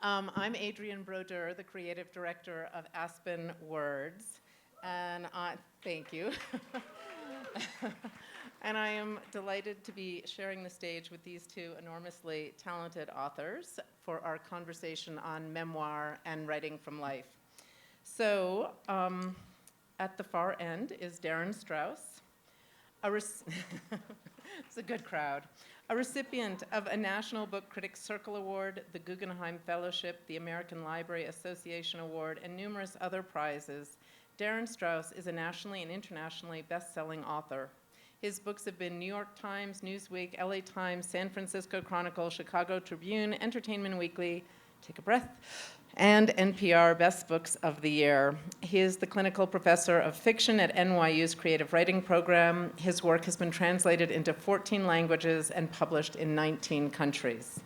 I'm Adrienne Brodeur, the creative director of Aspen Words, and thank you. And I am delighted to be sharing the stage with these two enormously talented authors for our conversation on memoir and writing from life. So, at the far end is Darin Strauss, it's a good crowd. A recipient of a National Book Critics Circle Award, the Guggenheim Fellowship, the American Library Association Award, and numerous other prizes, Darin Strauss is a nationally and internationally best-selling author. His books have been New York Times, Newsweek, LA Times, San Francisco Chronicle, Chicago Tribune, Entertainment Weekly, take a breath, and NPR Best Books of the Year. He is the clinical professor of fiction at NYU's Creative Writing Program. His work has been translated into 14 languages and published in 19 countries.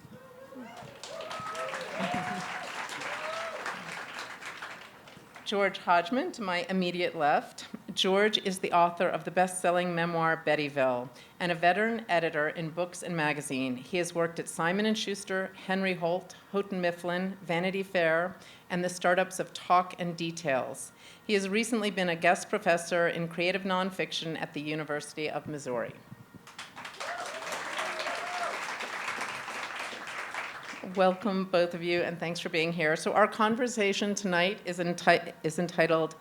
George Hodgman, to my immediate left. George is the author of the best-selling memoir Bettyville and a veteran editor in books and magazine. He has worked at Simon & Schuster, Henry Holt, Houghton Mifflin, Vanity Fair, and the startups of Talk and Details. He has recently been a guest professor in creative nonfiction at the University of Missouri. Welcome, both of you, and thanks for being here. So our conversation tonight is entitled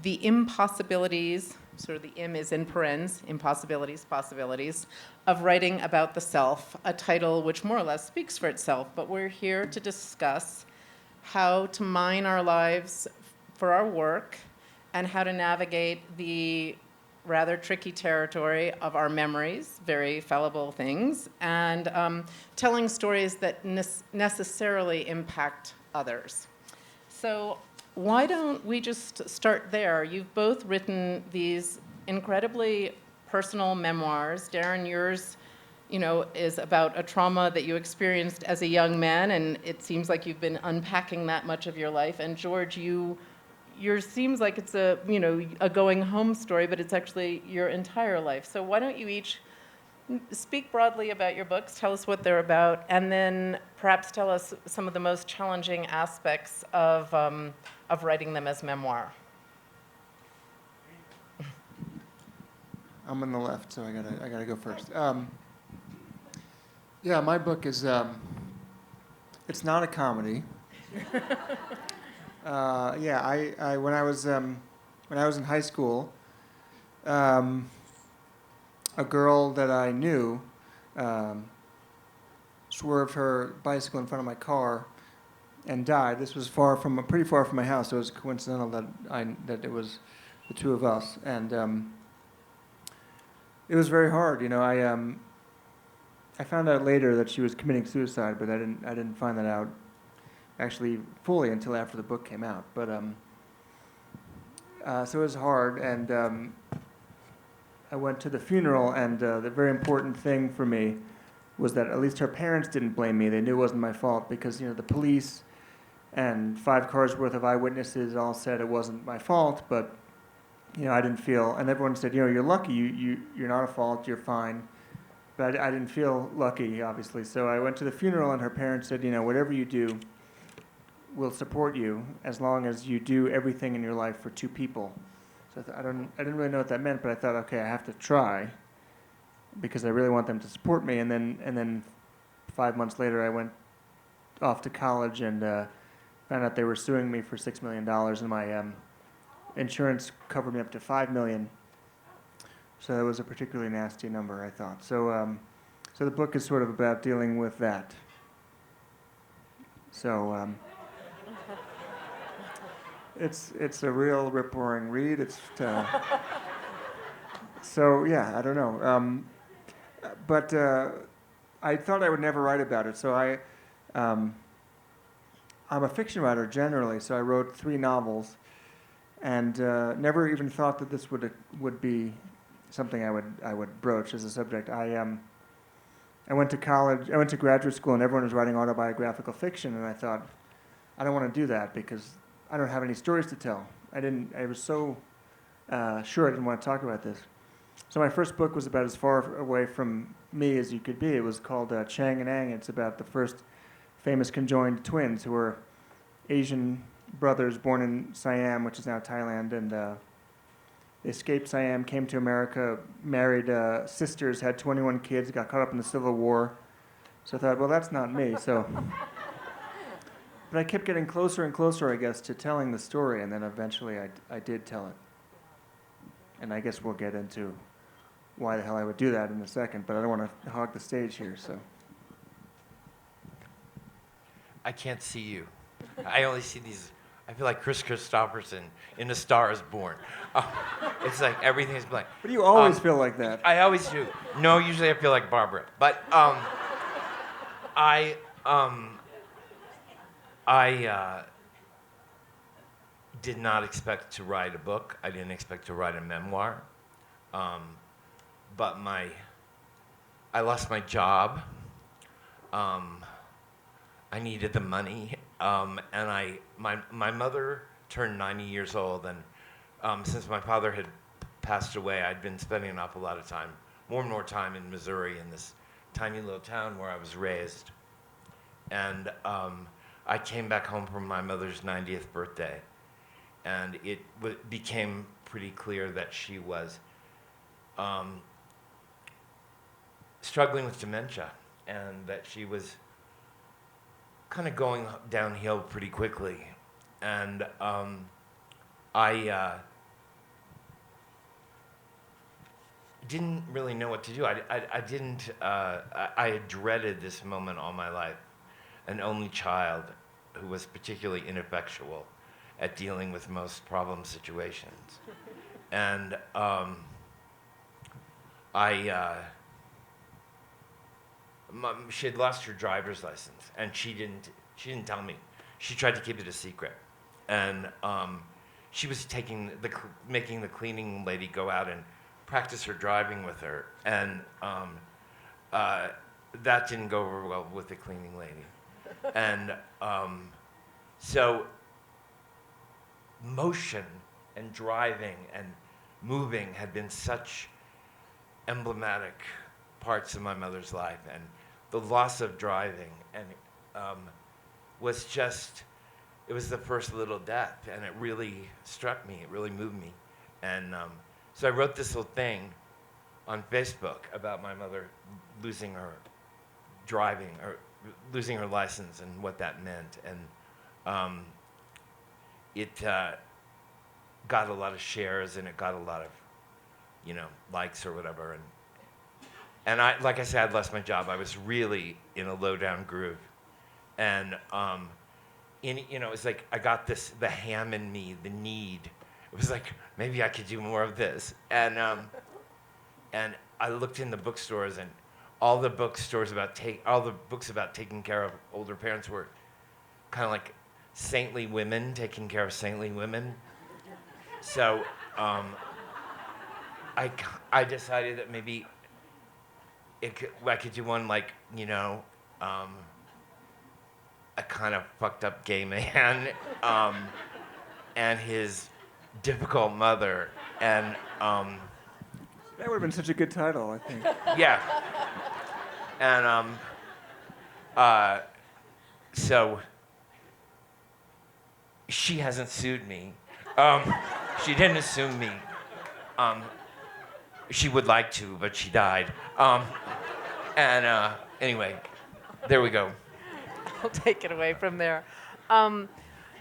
The Impossibilities, sort of the im is in parens, impossibilities, possibilities, of writing about the self, a title which more or less speaks for itself, but we're here to discuss how to mine our lives for our work and how to navigate the rather tricky territory of our memories, very fallible things, and telling stories that necessarily impact others. So why don't we just start there? You've both written these incredibly personal memoirs. Darin, yours, is about a trauma that you experienced as a young man, and it seems like you've been unpacking that much of your life. And George, yours seems like it's a going home story, but it's actually your entire life. So why don't you each speak broadly about your books, tell us what they're about, and then perhaps tell us some of the most challenging aspects of writing them as memoir. I'm on the left, so I gotta go first. Yeah, my book is it's not a comedy. I when I was in high school, a girl that I knew swerved her bicycle in front of my car and died. This was pretty far from my house. So it was coincidental that it was the two of us, and it was very hard. I found out later that she was committing suicide, but I didn't find that out actually fully until after the book came out. But so it was hard, and I went to the funeral, and the very important thing for me was that at least her parents didn't blame me. They knew it wasn't my fault because the police and 5 cars worth of eyewitnesses all said it wasn't my fault, but I didn't feel, and everyone said, you're lucky, you're not at fault, you're fine. But I didn't feel lucky, obviously. So I went to the funeral, and her parents said, whatever you do, we'll support you as long as you do everything in your life for 2 people. So I didn't really know what that meant, but I thought, okay, I have to try because I really want them to support me. And then 5 months later, I went off to college and found out they were suing me for $6 million, and my insurance covered me up to $5 million. So that was a particularly nasty number, I thought. So so the book is sort of about dealing with that. So it's a real rip-roaring read. So yeah, I don't know. But I thought I would never write about it. So I'm a fiction writer generally. So I wrote 3 novels, and never even thought that this would be something I would broach as a subject. I went to college. I went to graduate school, and everyone was writing autobiographical fiction, and I thought, I don't want to do that because I don't have any stories to tell. I was so sure I didn't want to talk about this. So my first book was about as far away from me as you could be. It was called Chang and Ang. It's about the first famous conjoined twins who were Asian brothers born in Siam, which is now Thailand, and they escaped Siam, came to America, married sisters, had 21 kids, got caught up in the Civil War. So I thought, well, that's not me. So, but I kept getting closer and closer, I guess, to telling the story, and then eventually I did tell it. And I guess we'll get into why the hell I would do that in a second, but I don't want to hog the stage here, so. I can't see you. I only see these. I feel like Chris Christopherson in A Star Is Born. It's like everything is blank. But you always feel like that. I always do. No, usually I feel like Barbara. But I did not expect to write a book. I didn't expect to write a memoir. But I lost my job. I needed the money, and my mother turned 90 years old, and since my father had passed away, I'd been spending an awful lot of time, more and more time in Missouri, in this tiny little town where I was raised. And I came back home for my mother's 90th birthday, and it became pretty clear that she was struggling with dementia, and that she was kind of going downhill pretty quickly. And I didn't really know what to do. I had dreaded this moment all my life. An only child who was particularly ineffectual at dealing with most problem situations. And she had lost her driver's license, and she didn't tell me. She tried to keep it a secret, and she was making the cleaning lady go out and practice her driving with her, and that didn't go over well with the cleaning lady, and so motion and driving and moving had been such emblematic parts of my mother's life, and the loss of driving and was just, it was the first little death, and it really struck me, it really moved me. And so I wrote this little thing on Facebook about my mother losing her driving, or losing her license, and what that meant. And it got a lot of shares, and it got a lot of, likes or whatever. And I, like I said, I'd lost my job. I was really in a low down groove. And, it's like I got the ham in me, the need. It was like, maybe I could do more of this. And I looked in the bookstores, and all the books about taking care of older parents were kind of like saintly women taking care of saintly women. So I decided that maybe I could do one like, a kind of fucked up gay man and his difficult mother. And that would have been such a good title, I think. yeah. And so she hasn't sued me. She didn't sue me. She would like to, but she died. Anyway, there we go. I'll take it away from there.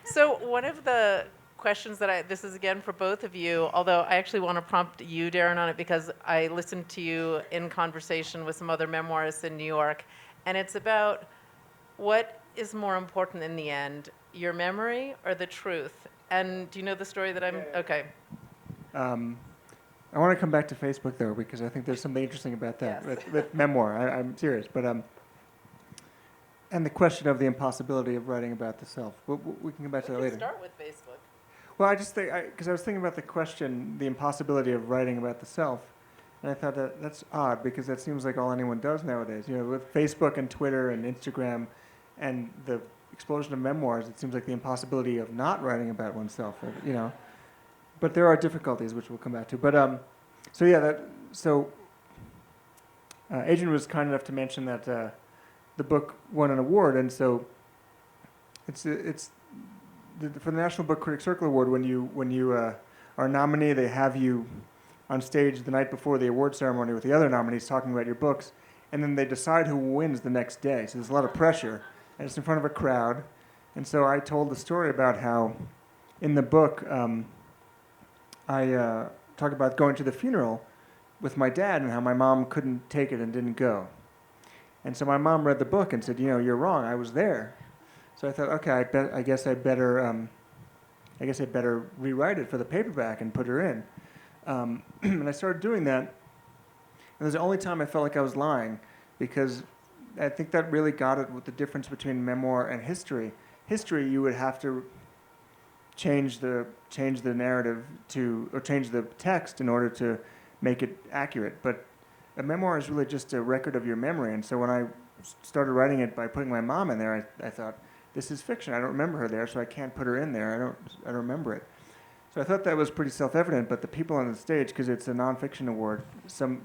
So one of the questions that this is again for both of you, although I actually want to prompt you, Darin, on it, because I listened to you in conversation with some other memoirists in New York, and it's about what is more important in the end, your memory or the truth? And do you know the story that I'm... Yeah. Okay. I want to come back to Facebook, though, because I think there's something interesting about that with memoir. I'm serious, but and the question of the impossibility of writing about the self. We can come back to that later. Start with Facebook. Well, I just think, because I was thinking about the question, the impossibility of writing about the self, and I thought that's odd, because that seems like all anyone does nowadays. With Facebook and Twitter and Instagram and the explosion of memoirs, it seems like the impossibility of not writing about oneself, But there are difficulties, which we'll come back to. But, Adrian was kind enough to mention that the book won an award, and so It's for the National Book Critics Circle Award. When you are a nominee, they have you on stage the night before the award ceremony with the other nominees talking about your books, and then they decide who wins the next day. So there's a lot of pressure, and it's in front of a crowd. And so I told the story about how, in the book, I talk about going to the funeral with my dad and how my mom couldn't take it and didn't go. And so my mom read the book and said, you're wrong. I was there. So I thought, okay, I guess I better rewrite it for the paperback and put her in. And I started doing that. And it was the only time I felt like I was lying, because I think that really got it with the difference between memoir and history. History, you would have to change the narrative or change the text in order to make it accurate. But a memoir is really just a record of your memory. And so when I started writing it by putting my mom in there, I thought, this is fiction. I don't remember her there, so I can't put her in there. I don't remember it. So I thought that was pretty self-evident, but the people on the stage, because it's a nonfiction award,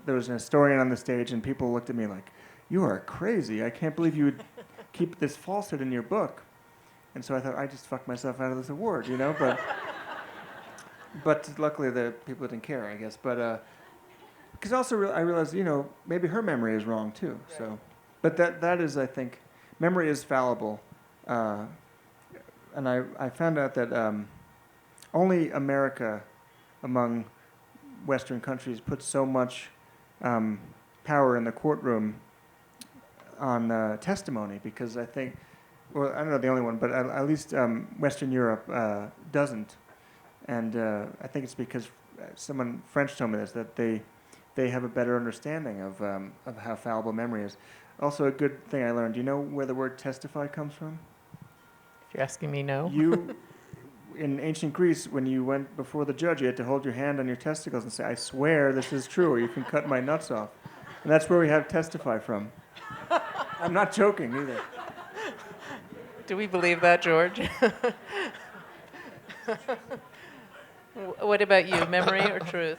there was an historian on the stage, and people looked at me like, you are crazy. I can't believe you would keep this falsehood in your book. And so I thought, I just fucked myself out of this award, but luckily the people didn't care, I guess. But because also I realized, maybe her memory is wrong too. Right. So, but that is, I think, memory is fallible. And I found out that only America, among Western countries, puts so much power in the courtroom on testimony, because I think, well, I don't know the only one, but at least Western Europe doesn't. And I think it's because someone French told me this, that they have a better understanding of how fallible memory is. Also, a good thing I learned, do you know where the word testify comes from? If you're asking me, no. In ancient Greece, when you went before the judge, you had to hold your hand on your testicles and say, I swear this is true, or you can cut my nuts off. And that's where we have testify from. I'm not joking either. Do we believe that, George? What about you, memory or truth?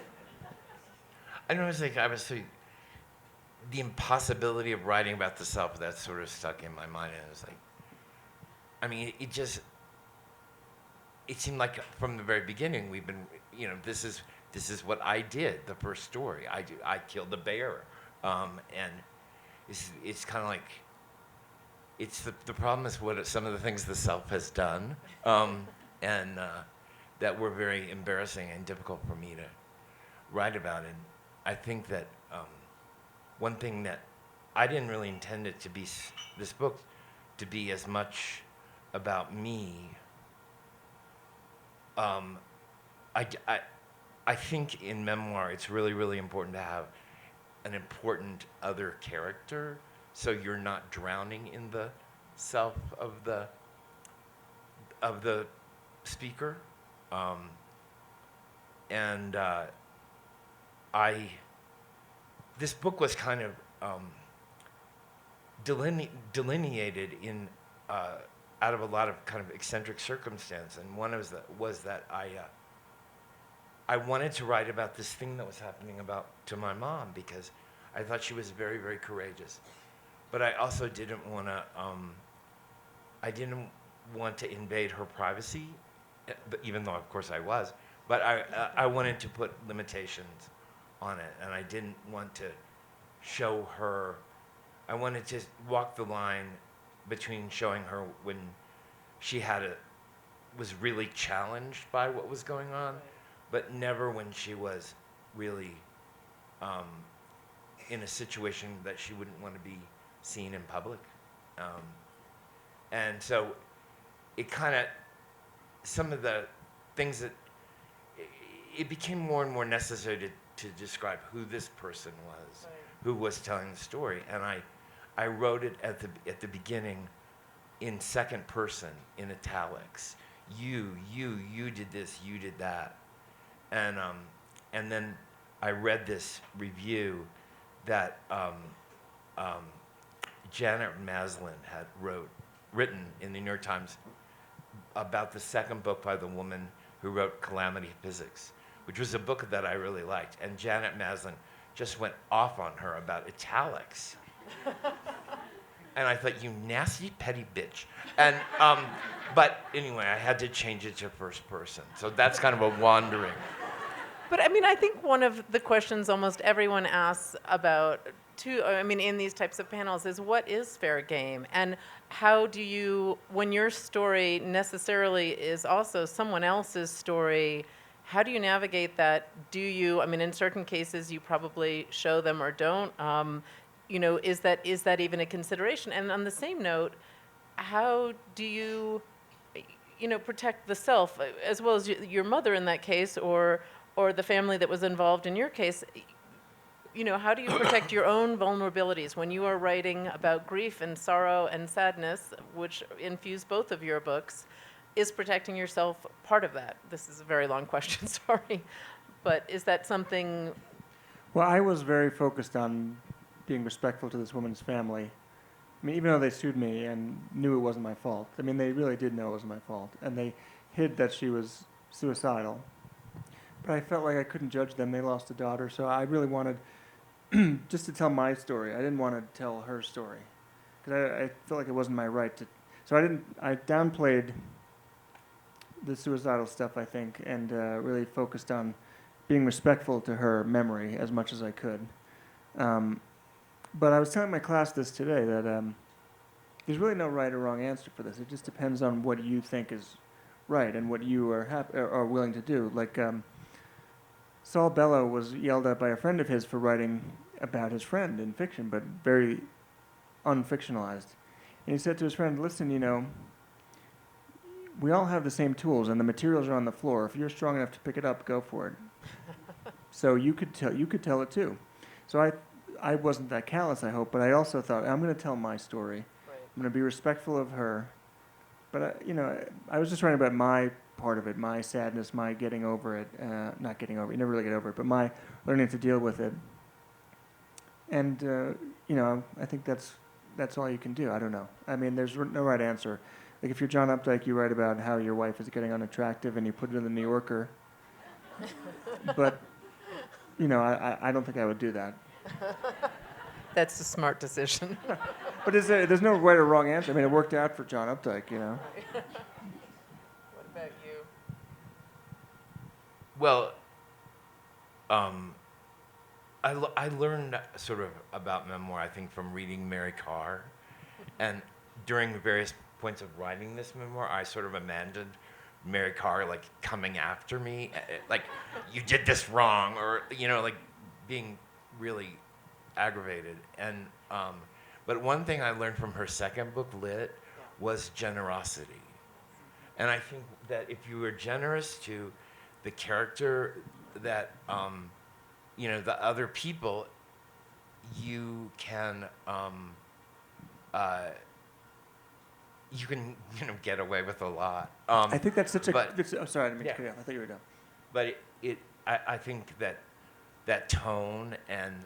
I know, the impossibility of writing about the self, that sort of stuck in my mind, and it was like, it seemed like from the very beginning we've been, this is what I did. The first story, I killed a bear, and it's kind of like, it's the problem is what some of the things the self has done, and that were very embarrassing and difficult for me to write about. And I think that one thing that I didn't really intend it to be, this book, to be as much about me. I think in memoir it's really, really important to have an important other character, so you're not drowning in the self of the speaker. This book was kind of delineated in out of a lot of kind of eccentric circumstance, and one was that I wanted to write about this thing that was happening to my mom, because I thought she was very, very courageous, but I also didn't want to invade her privacy, even though of course I was, but I wanted to put limitations on it, and I didn't want to show her. I wanted to walk the line between showing her when she was really challenged by what was going on, but never when she was really in a situation that she wouldn't want to be seen in public. And so it kind of, some of the things that, it became more and more necessary to describe who this person was, who was telling the story. And I wrote it at the beginning in second person, in italics. You did this, you did that. And then I read this review that Janet Maslin had written in the New York Times about the second book by the woman who wrote Calamity Physics, which was a book that I really liked. And Janet Maslin just went off on her about italics. And I thought, you nasty, petty bitch. And But anyway, I had to change it to first person. So that's kind of a wandering. But I mean, I think one of the questions almost everyone asks about, too, I mean, in these types of panels is what is fair game? And how do you, when your story necessarily is also someone else's story, how do you navigate that? Do you, I mean, in certain cases, you probably show them or don't. Is that even a consideration? And on the same note, how do you, protect the self as well as your mother in that case, or the family that was involved in your case? How do you protect your own vulnerabilities when you are writing about grief and sorrow and sadness, which infuse both of your books? Is protecting yourself part of that? This is a very long question, sorry. But is that something? Well, I was very focused on being respectful to this woman's family. I mean, even though they sued me and knew it wasn't my fault, I mean, they really did know it wasn't my fault, and they hid that she was suicidal. But I felt like I couldn't judge them. They lost a daughter, so I really wanted just to tell my story. I didn't want to tell her story because I felt like it wasn't my right to. So I downplayed the suicidal stuff, I think, and really focused on being respectful to her memory as much as I could. But I was telling my class this today that there's really no right or wrong answer for this. It just depends on what you think is right and what you are willing to do. Like Saul Bellow was yelled at by a friend of his for writing about his friend in fiction, but very unfictionalized. And he said to his friend, "Listen, we all have the same tools, and the materials are on the floor. If you're strong enough to pick it up, go for it." So you could tell it too. So I wasn't that callous, I hope, but I also thought, I'm going to tell my story. Right. I'm going to be respectful of her. But, I was just writing about my part of it, my sadness, my getting over it. Not getting over it, you never really get over it, but my learning to deal with it. And, I think that's all you can do. I don't know. I mean, there's no right answer. Like if you're John Updike, you write about how your wife is getting unattractive and you put it in the New Yorker. But, I don't think I would do that. That's a smart decision. But there's no right or wrong answer. I mean, it worked out for John Updike, What about you? Well, I learned sort of about memoir, I think, from reading Mary Karr. And during the various points of writing this memoir, I sort of imagined Mary Karr, like, coming after me, like, you did this wrong, or, like, being really aggravated. And but one thing I learned from her second book, Lit, was generosity. And I think that if you were generous to the character that the other people, you can get away with a lot. I think that's such a. but- Sorry, I didn't mean yeah. to cut you off. I thought you were done. But I think that tone and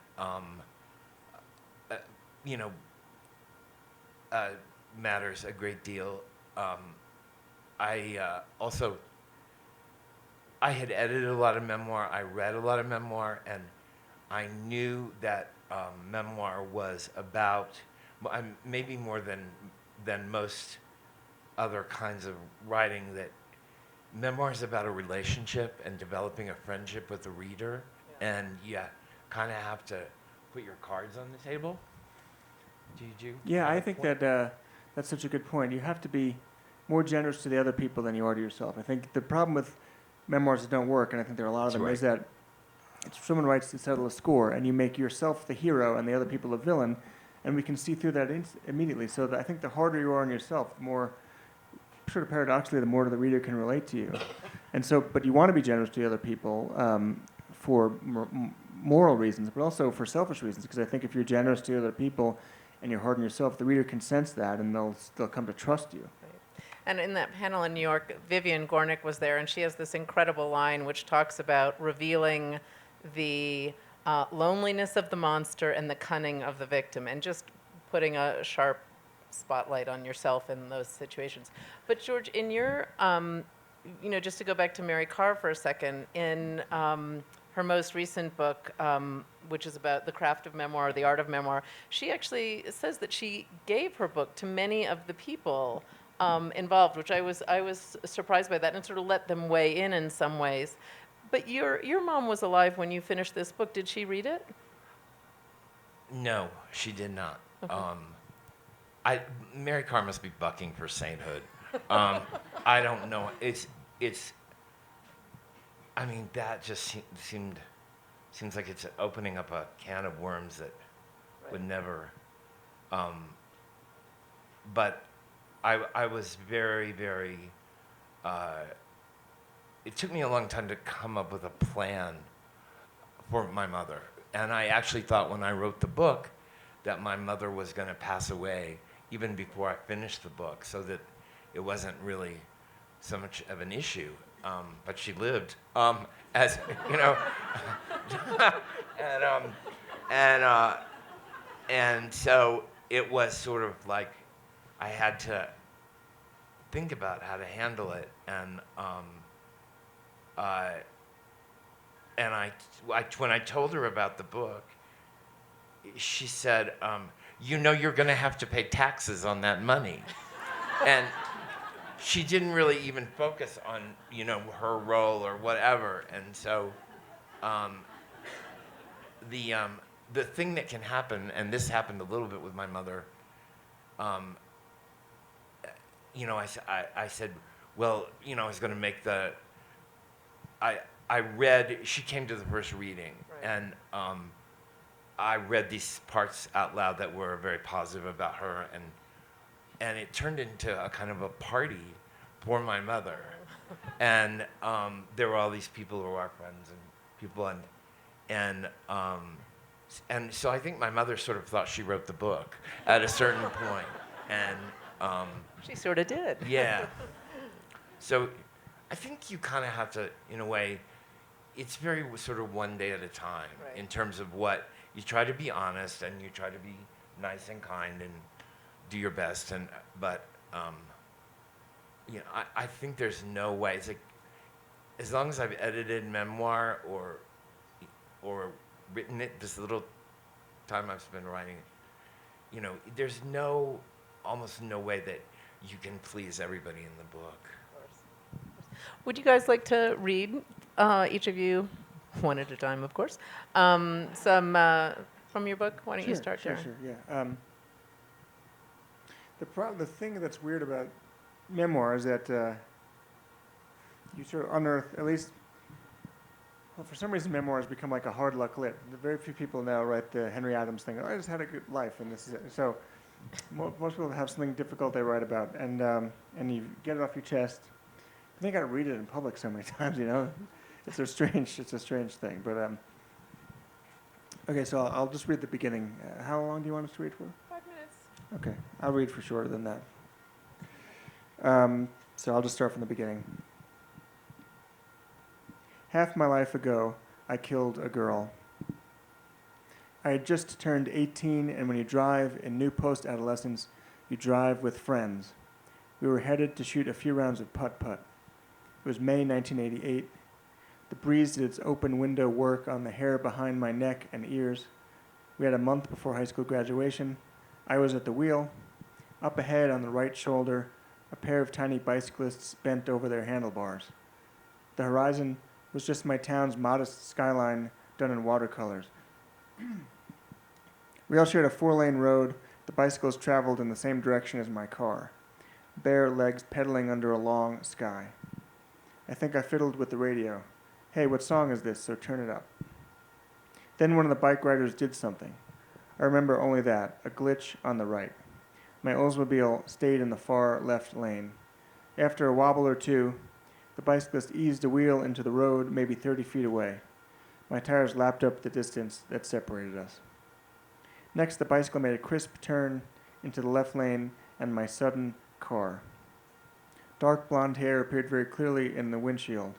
matters a great deal. I had edited a lot of memoir. I read a lot of memoir, and I knew that memoir was about maybe more than most other kinds of writing, that memoir is about a relationship and developing a friendship with the reader, and you kind of have to put your cards on the table. Did you? Yeah, I think that that's such a good point. You have to be more generous to the other people than you are to yourself. I think the problem with memoirs that don't work, and I think there are a lot of them, is that someone writes to settle a score, and you make yourself the hero and the other people the villain, and we can see through that immediately. So I think the harder you are on yourself, the more, sort of paradoxically, the more the reader can relate to you. And so, but you want to be generous to the other people for moral reasons, but also for selfish reasons, because I think if you're generous to other people and you're hard on yourself, the reader can sense that, and they'll come to trust you. And in that panel in New York, Vivian Gornick was there, and she has this incredible line which talks about revealing the loneliness of the monster and the cunning of the victim, and just putting a sharp spotlight on yourself in those situations. But George, in your, just to go back to Mary Karr for a second, in her most recent book, which is about the craft of memoir, the art of memoir, she actually says that she gave her book to many of the people involved, which I was surprised by that, and sort of let them weigh in some ways. But your mom was alive when you finished this book. Did she read it? No, she did not. Okay. Mary Carr must be bucking for sainthood. I don't know. It's. I mean, that just seems like it's opening up a can of worms that would never. But I was very, very. It took me a long time to come up with a plan for my mother, and I actually thought when I wrote the book that my mother was going to pass away even before I finished the book, so that it wasn't really so much of an issue. But she lived, as you know, and so it was sort of like I had to think about how to handle it, and when I told her about the book, she said, you're going to have to pay taxes on that money. And she didn't really even focus on, her role or whatever. And so the thing that can happen, and this happened a little bit with my mother, I said, well, I was going to make I read, she came to the first reading, right. And I read these parts out loud that were very positive about her, and it turned into a kind of a party for my mother. And there were all these people who were our friends and people, and so I think my mother sort of thought she wrote the book at a certain point, and she sort of did. Yeah. So I think you kind of have to, in a way, it's very sort of one day at a time, right. In terms of what you try to be honest and you try to be nice and kind and do your best, but I think there's no way. It's like, as long as I've edited memoir or written it, this little time I've spent writing it, there's almost no way that you can please everybody in the book. Would you guys like to read, each of you, one at a time, of course, some from your book? Why don't you start, Darin? Sure, yeah. The thing that's weird about memoir is that you sort of unearth, at least, well, for some reason memoirs become like a hard luck lit. Very few people now write the Henry Adams thing, I just had a good life, and this is it. So most people have something difficult they write about, and you get it off your chest. I think I read it in public so many times, It's a strange thing. But okay, so I'll just read the beginning. How long do you want us to read for? 5 minutes. Okay, I'll read for shorter than that. So I'll just start from the beginning. Half my life ago, I killed a girl. I had just turned 18, and when you drive in new post-adolescence, you drive with friends. We were headed to shoot a few rounds of putt-putt. It was May 1988. The breeze did its open window work on the hair behind my neck and ears. We had a month before high school graduation. I was at the wheel. Up ahead on the right shoulder, a pair of tiny bicyclists bent over their handlebars. The horizon was just my town's modest skyline done in watercolors. We all shared a 4-lane road. The bicycles traveled in the same direction as my car, bare legs pedaling under a long sky. I think I fiddled with the radio. Hey, what song is this? So turn it up. Then one of the bike riders did something. I remember only that, a glitch on the right. My Oldsmobile stayed in the far left lane. After a wobble or two, the bicyclist eased a wheel into the road maybe 30 feet away. My tires lapped up the distance that separated us. Next, the bicycle made a crisp turn into the left lane and my sudden car. Dark blonde hair appeared very clearly in the windshield.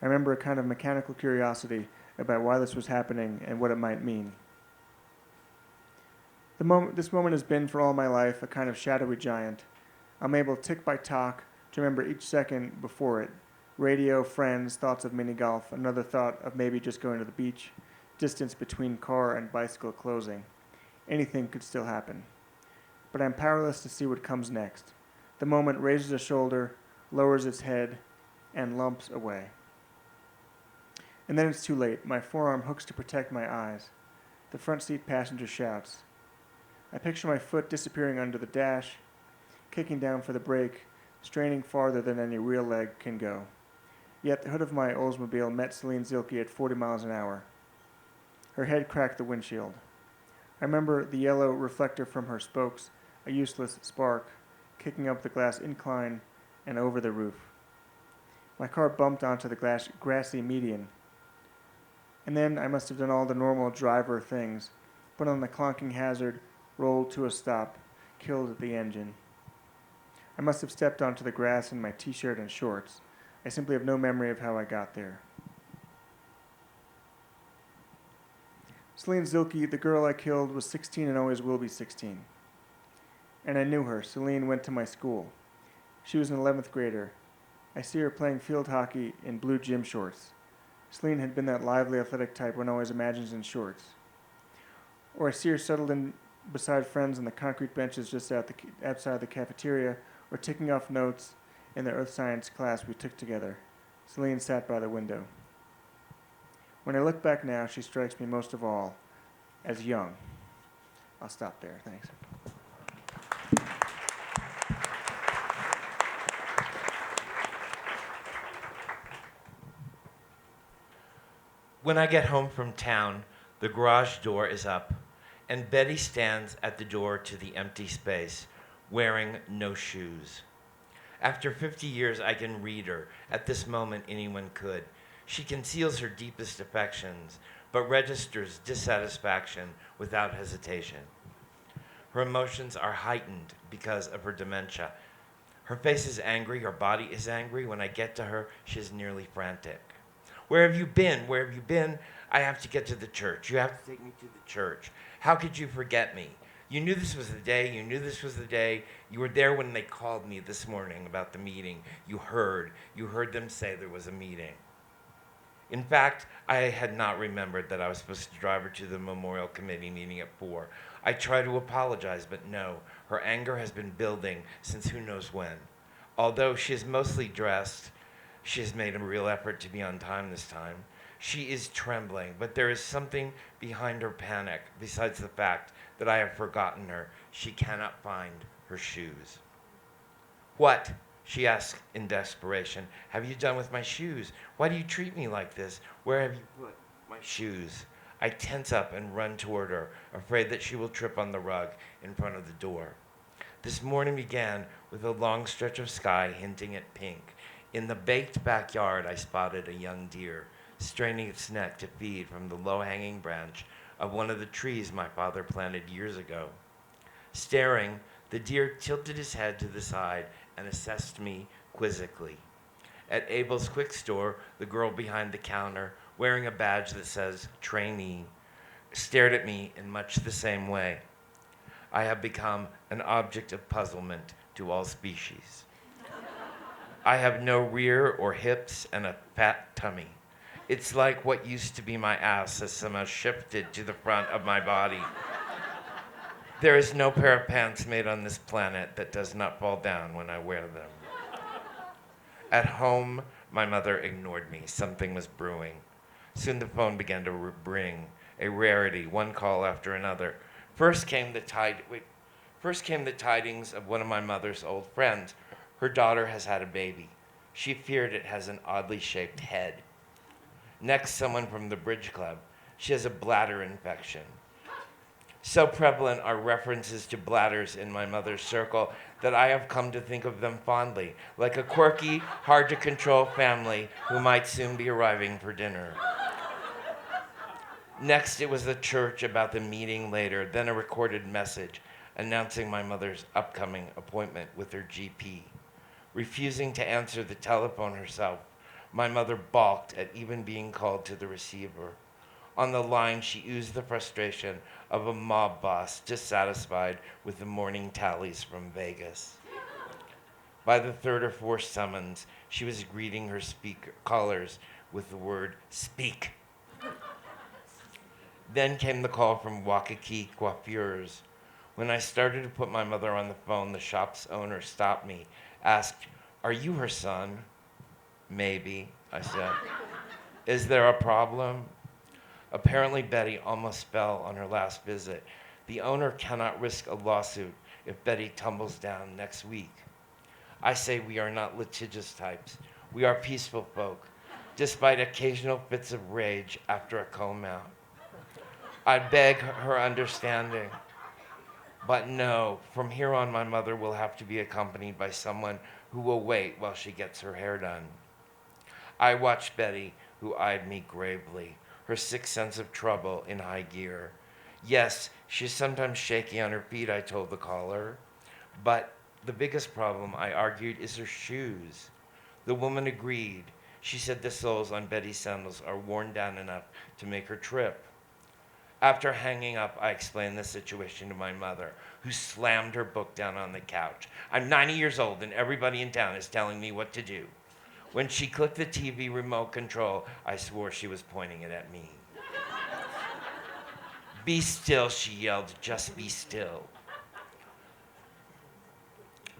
I remember a kind of mechanical curiosity about why this was happening and what it might mean. This moment has been for all my life a kind of shadowy giant. I'm able tick by tock to remember each second before it. Radio, friends, thoughts of mini golf, another thought of maybe just going to the beach, distance between car and bicycle closing. Anything could still happen. But I'm powerless to see what comes next. The moment raises a shoulder, lowers its head, and lumps away. And then it's too late. My forearm hooks to protect my eyes. The front seat passenger shouts. I picture my foot disappearing under the dash, kicking down for the brake, straining farther than any real leg can go. Yet the hood of my Oldsmobile met Celine Zilke at 40 miles an hour. Her head cracked the windshield. I remember the yellow reflector from her spokes, a useless spark, kicking up the glass incline and over the roof. My car bumped onto the grassy median. And then I must have done all the normal driver things, put on the clonking hazard, rolled to a stop, killed the engine. I must have stepped onto the grass in my t-shirt and shorts. I simply have no memory of how I got there. Celine Zilke, the girl I killed, was 16 and always will be 16. And I knew her. Celine went to my school. She was an 11th grader. I see her playing field hockey in blue gym shorts. Celine had been that lively, athletic type one always imagines in shorts. Or I see her settled in beside friends on the concrete benches just outside the cafeteria, or ticking off notes in the earth science class we took together. Celine sat by the window. When I look back now, she strikes me most of all as young. I'll stop there. Thanks. When I get home from town, the garage door is up, and Betty stands at the door to the empty space, wearing no shoes. After 50 years, I can read her. At this moment, anyone could. She conceals her deepest affections, but registers dissatisfaction without hesitation. Her emotions are heightened because of her dementia. Her face is angry, her body is angry. When I get to her, she is nearly frantic. Where have you been? Where have you been? I have to get to the church. You have to take me to the church. How could you forget me? You knew this was the day. You knew this was the day. You were there when they called me this morning about the meeting. You heard them say there was a meeting. In fact, I had not remembered that I was supposed to drive her to the memorial committee meeting at 4. I try to apologize, but no. Her anger has been building since who knows when. Although she is mostly dressed, she has made a real effort to be on time this time. She is trembling, but there is something behind her panic besides the fact that I have forgotten her. She cannot find her shoes. What? She asks in desperation. Have you done with my shoes? Why do you treat me like this? Where have you put my shoes? I tense up and run toward her, afraid that she will trip on the rug in front of the door. This morning began with a long stretch of sky hinting at pink. In the baked backyard, I spotted a young deer, straining its neck to feed from the low-hanging branch of one of the trees my father planted years ago. Staring, the deer tilted his head to the side and assessed me quizzically. At Abel's Quick Store, the girl behind the counter, wearing a badge that says trainee, stared at me in much the same way. I have become an object of puzzlement to all species. I have no rear or hips and a fat tummy. It's like what used to be my ass has somehow shifted to the front of my body. There is no pair of pants made on this planet that does not fall down when I wear them. At home, my mother ignored me. Something was brewing. Soon the phone began to ring, a rarity, one call after another. First came the tidings of one of my mother's old friends. Her daughter has had a baby. She feared it has an oddly shaped head. Next, someone from the bridge club. She has a bladder infection. So prevalent are references to bladders in my mother's circle that I have come to think of them fondly, like a quirky, hard-to-control family who might soon be arriving for dinner. Next, it was the church about the meeting later, then a recorded message announcing my mother's upcoming appointment with her GP. Refusing to answer the telephone herself, my mother balked at even being called to the receiver. On the line, she oozed the frustration of a mob boss dissatisfied with the morning tallies from Vegas. By the third or fourth summons, she was greeting her callers with the word, "Speak." Then came the call from Waikiki Coiffures. When I started to put my mother on the phone, the shop's owner stopped me, asked, "Are you her son?" "Maybe," I said. "Is there a problem?" Apparently, Betty almost fell on her last visit. The owner cannot risk a lawsuit if Betty tumbles down next week. I say we are not litigious types. We are peaceful folk, despite occasional fits of rage after a comb out. I beg her understanding. But no, from here on, my mother will have to be accompanied by someone who will wait while she gets her hair done. I watched Betty, who eyed me gravely, her sixth sense of trouble in high gear. Yes, she's sometimes shaky on her feet, I told the caller. But the biggest problem, I argued, is her shoes. The woman agreed. She said the soles on Betty's sandals are worn down enough to make her trip. After hanging up, I explained the situation to my mother, who slammed her book down on the couch. I'm 90 years old and everybody in town is telling me what to do. When she clicked the TV remote control, I swore she was pointing it at me. Be still, she yelled, just be still.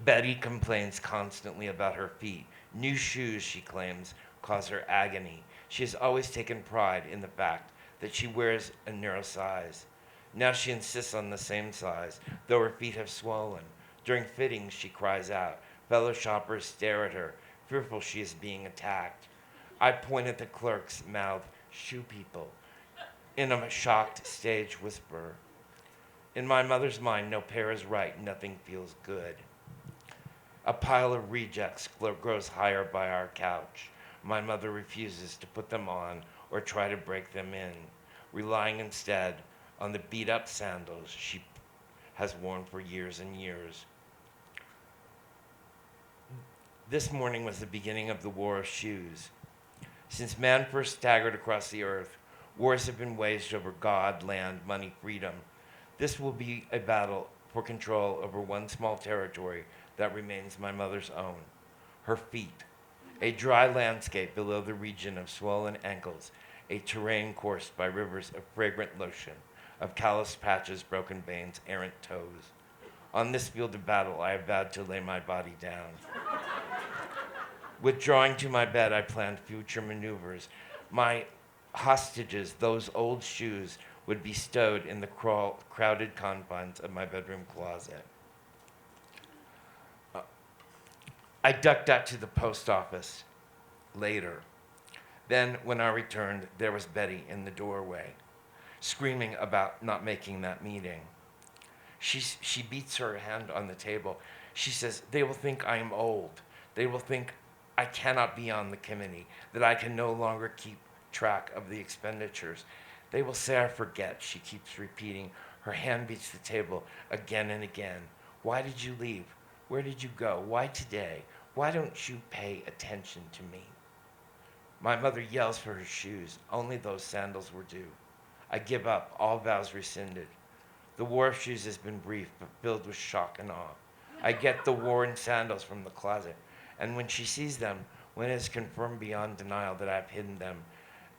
Betty complains constantly about her feet. New shoes, she claims, cause her agony. She has always taken pride in the fact that she wears a narrow size. Now she insists on the same size, though her feet have swollen. During fittings, she cries out. Fellow shoppers stare at her, fearful she is being attacked. I point at the clerk's mouth, shoe people, in a shocked stage whisper. In my mother's mind, no pair is right, nothing feels good. A pile of rejects grows higher by our couch. My mother refuses to put them on or try to break them in, relying instead on the beat-up sandals she has worn for years and years. This morning was the beginning of the war of shoes. Since man first staggered across the earth, wars have been waged over God, land, money, freedom. This will be a battle for control over one small territory that remains my mother's own, her feet. A dry landscape below the region of swollen ankles, a terrain coursed by rivers of fragrant lotion, of calloused patches, broken veins, errant toes. On this field of battle, I have vowed to lay my body down. Withdrawing to my bed, I planned future maneuvers. My hostages, those old shoes, would be stowed in the crowded confines of my bedroom closet. I ducked out to the post office later. Then, when I returned, there was Betty in the doorway, screaming about not making that meeting. She beats her hand on the table. She says, "They will think I am old. They will think I cannot be on the committee, that I can no longer keep track of the expenditures. They will say I forget," she keeps repeating. Her hand beats the table again and again. "Why did you leave? Where did you go? Why today? Why don't you pay attention to me?" My mother yells for her shoes. Only those sandals were due. I give up, all vows rescinded. The war of shoes has been brief, but filled with shock and awe. I get the worn sandals from the closet, and when she sees them, when it is confirmed beyond denial that I have hidden them,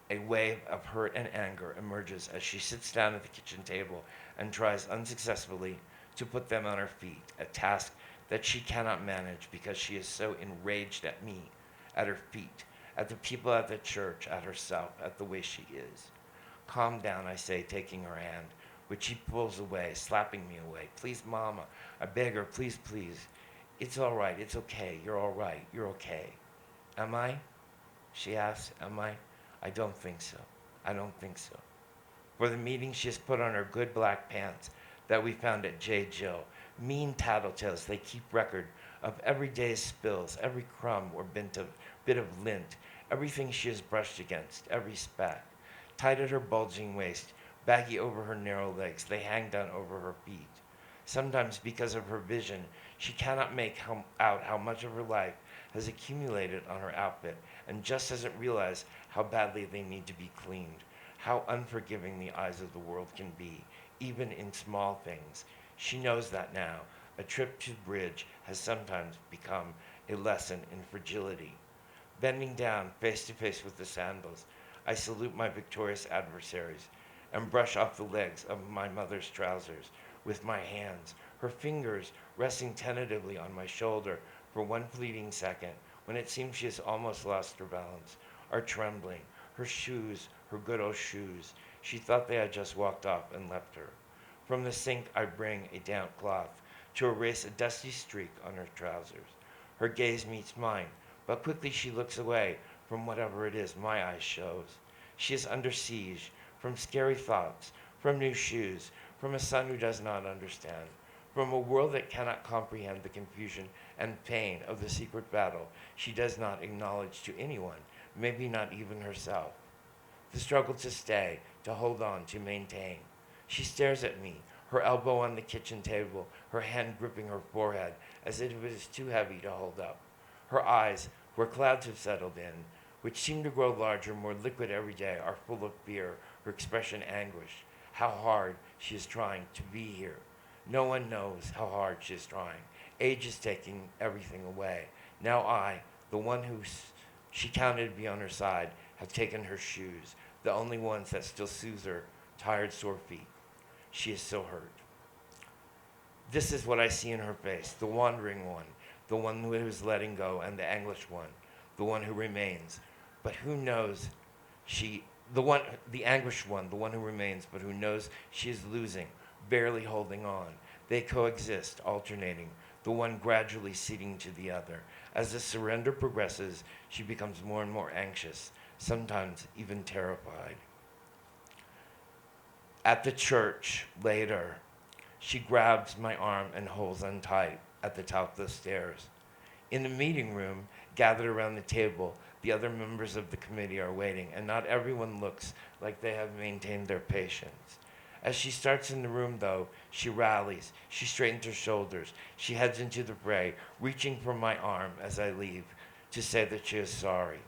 a wave of hurt and anger emerges as she sits down at the kitchen table and tries unsuccessfully to put them on her feet, a task that she cannot manage because she is so enraged at me, at her feet, at the people at the church, at herself, at the way she is. "Calm down," I say, taking her hand, which she pulls away, slapping me away. "Please, Mama," I beg her, "please, please. It's all right, it's okay, you're all right, you're okay." "Am I?" she asks. "Am I? I don't think so. I don't think so." For the meeting, she has put on her good black pants that we found at J. Jill. Mean tattletales, they keep record of every day's spills, every crumb or bit of lint, everything she has brushed against, every speck. Tight at her bulging waist, baggy over her narrow legs, they hang down over her feet. Sometimes, because of her vision, she cannot make out how much of her life has accumulated on her outfit and just doesn't realize how badly they need to be cleaned, how unforgiving the eyes of the world can be, even in small things. She knows that now. A trip to the bridge has sometimes become a lesson in fragility. Bending down, face to face with the sandals, I salute my victorious adversaries and brush off the legs of my mother's trousers, with my hands, her fingers resting tentatively on my shoulder for one fleeting second when it seems she has almost lost her balance, are trembling. Her shoes, her good old shoes. She thought they had just walked off and left her. From the sink I bring a damp cloth to erase a dusty streak on her trousers. Her gaze meets mine, but quickly she looks away from whatever it is my eyes shows. She is under siege from scary thoughts, from new shoes, from a son who does not understand, from a world that cannot comprehend the confusion and pain of the secret battle she does not acknowledge to anyone, maybe not even herself. The struggle to stay, to hold on, to maintain. She stares at me, her elbow on the kitchen table, her hand gripping her forehead as if it is too heavy to hold up. Her eyes, where clouds have settled in, which seem to grow larger, more liquid every day, are full of fear, her expression anguish. How hard she is trying to be here. No one knows how hard she is trying. Age is taking everything away. Now I, the one who she counted to be on her side, have taken her shoes, the only ones that still soothe her tired, sore feet. She is so hurt. This is what I see in her face, the wandering one, the one who is letting go, and the anguished one, the one who remains. But who knows the anguished one, the one who remains, but who knows she is losing, barely holding on. They coexist, alternating, the one gradually ceding to the other. As the surrender progresses, she becomes more and more anxious, sometimes even terrified. At the church, later, she grabs my arm and holds on tight at the top of the stairs. In the meeting room, gathered around the table, the other members of the committee are waiting, and not everyone looks like they have maintained their patience. As she starts in the room, though, she rallies, she straightens her shoulders, she heads into the fray, reaching for my arm as I leave to say that she is sorry.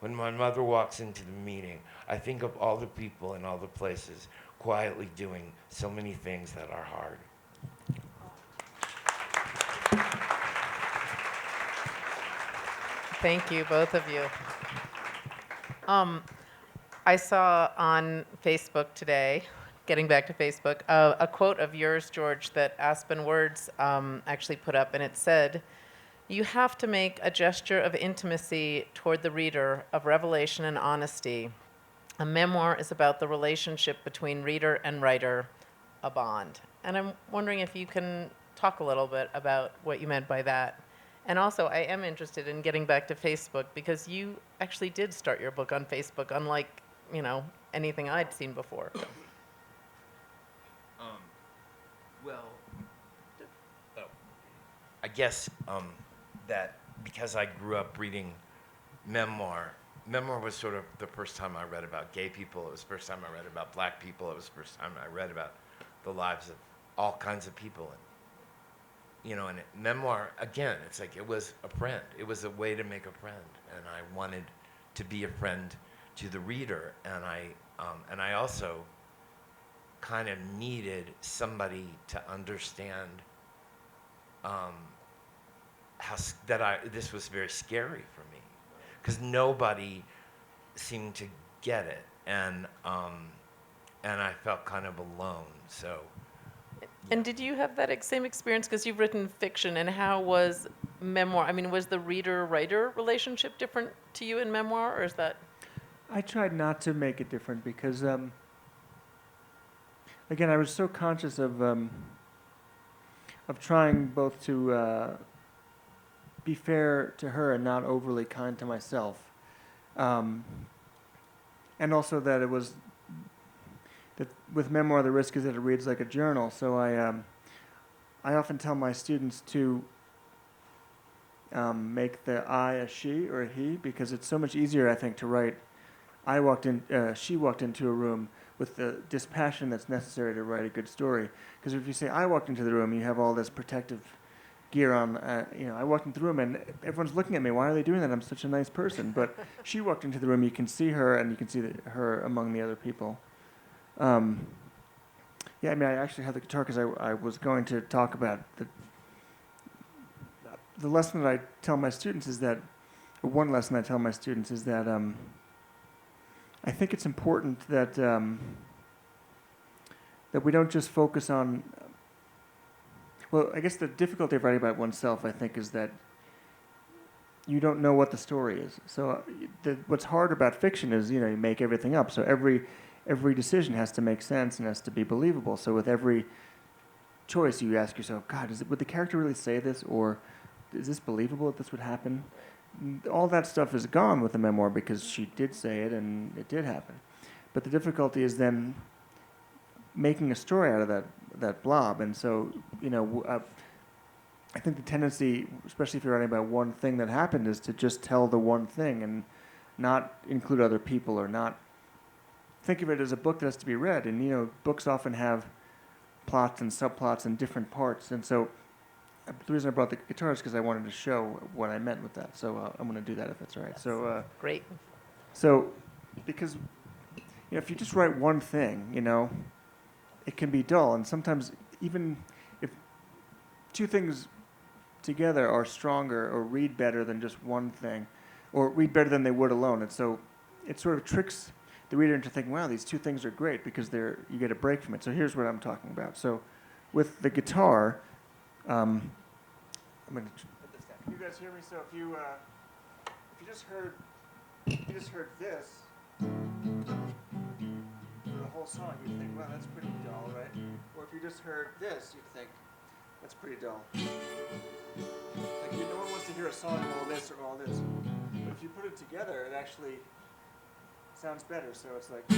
When my mother walks into the meeting, I think of all the people and all the places quietly doing so many things that are hard. Thank you, both of you. I saw on Facebook today, getting back to Facebook, a quote of yours, George, that Aspen Words actually put up, and it said, "You have to make a gesture of intimacy toward the reader, of revelation and honesty. A memoir is about the relationship between reader and writer, a bond." And I'm wondering if you can talk a little bit about what you meant by that. And also, I am interested in getting back to Facebook because you actually did start your book on Facebook, unlike, anything I'd seen before. I guess that because I grew up reading memoir was sort of the first time I read about gay people. It was the first time I read about black people. It was the first time I read about the lives of all kinds of people. And memoir, again, it's like it was a friend. It was a way to make a friend. And I wanted to be a friend to the reader. And I also kind of needed somebody to understand this was very scary for me, because nobody seemed to get it, and I felt kind of alone. So. And did you have that same experience? Because you've written fiction, and how was memoir? I mean, was the reader-writer relationship different to you in memoir, or is that? I tried not to make it different because, again, I was so conscious of trying both to be fair to her and not overly kind to myself, and also that it was that with memoir the risk is that it reads like a journal. So I often tell my students to make the I a she or a he, because it's so much easier, I think, to write she walked into a room with the dispassion that's necessary to write a good story. Because if you say I walked into the room, you have all this protective gear on. I walked into the room and everyone's looking at me. Why are they doing that? I'm such a nice person. But she walked into the room. You can see her, and you can see her among the other people. I actually had the guitar because I was going to talk about the lesson that I tell my students is that, or one lesson I tell my students is that I think it's important that that we don't just focus on Well, I guess the difficulty of writing about oneself, I think, is that you don't know what the story is. So what's hard about fiction is, you make everything up. So every decision has to make sense and has to be believable. So with every choice, you ask yourself, God, would the character really say this, or is this believable that this would happen? All that stuff is gone with the memoir because she did say it and it did happen. But the difficulty is then making a story out of that blob. And so, I think the tendency, especially if you're writing about one thing that happened, is to just tell the one thing and not include other people, or not think of it as a book that has to be read. And, books often have plots and subplots and different parts. And so the reason I brought the guitar is because I wanted to show what I meant with that. So I'm going to do that if that's all right. So Great. So because, if you just write one thing, it can be dull. And sometimes even if two things together are stronger or read better than just one thing, or read better than they would alone. And so it sort of tricks the reader into thinking, wow, these two things are great because you get a break from it. So here's what I'm talking about. So with the guitar, I'm going to put this down. Can you guys hear me? So if you just heard this for the whole song, you'd think, wow, that's pretty dull, right? Or if you just heard this, you'd think, that's pretty dull. Like, no one wants to hear a song of all this or all this. But if you put it together, it actually sounds better. So it's like,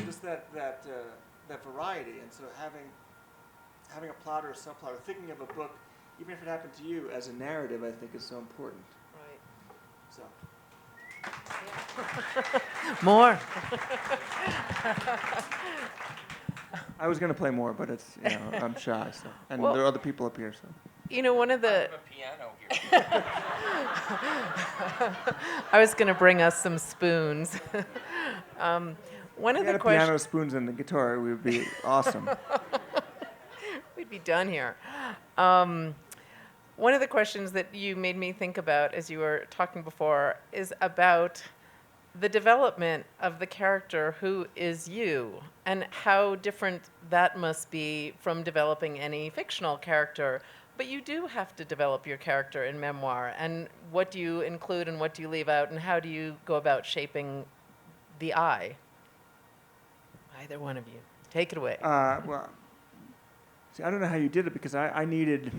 just that variety. And so having a plot or a subplot, or thinking of a book, even if it happened to you, as a narrative, I think is so important. Right. So. More. I was going to play more, but it's, I'm shy. So, and Well, there are other people up here. So. One of the. I have a piano here. I was going to bring us some spoons. One of If we the had a piano, questions. spoons, and the guitar, we would be awesome. We'd be done here. One of the questions that you made me think about as you were talking before is about the development of the character who is you, and how different that must be from developing any fictional character. But you do have to develop your character in memoir, and what do you include and what do you leave out, and how do you go about shaping the I? Either one of you. Take it away. Well, see, I don't know how you did it, because I needed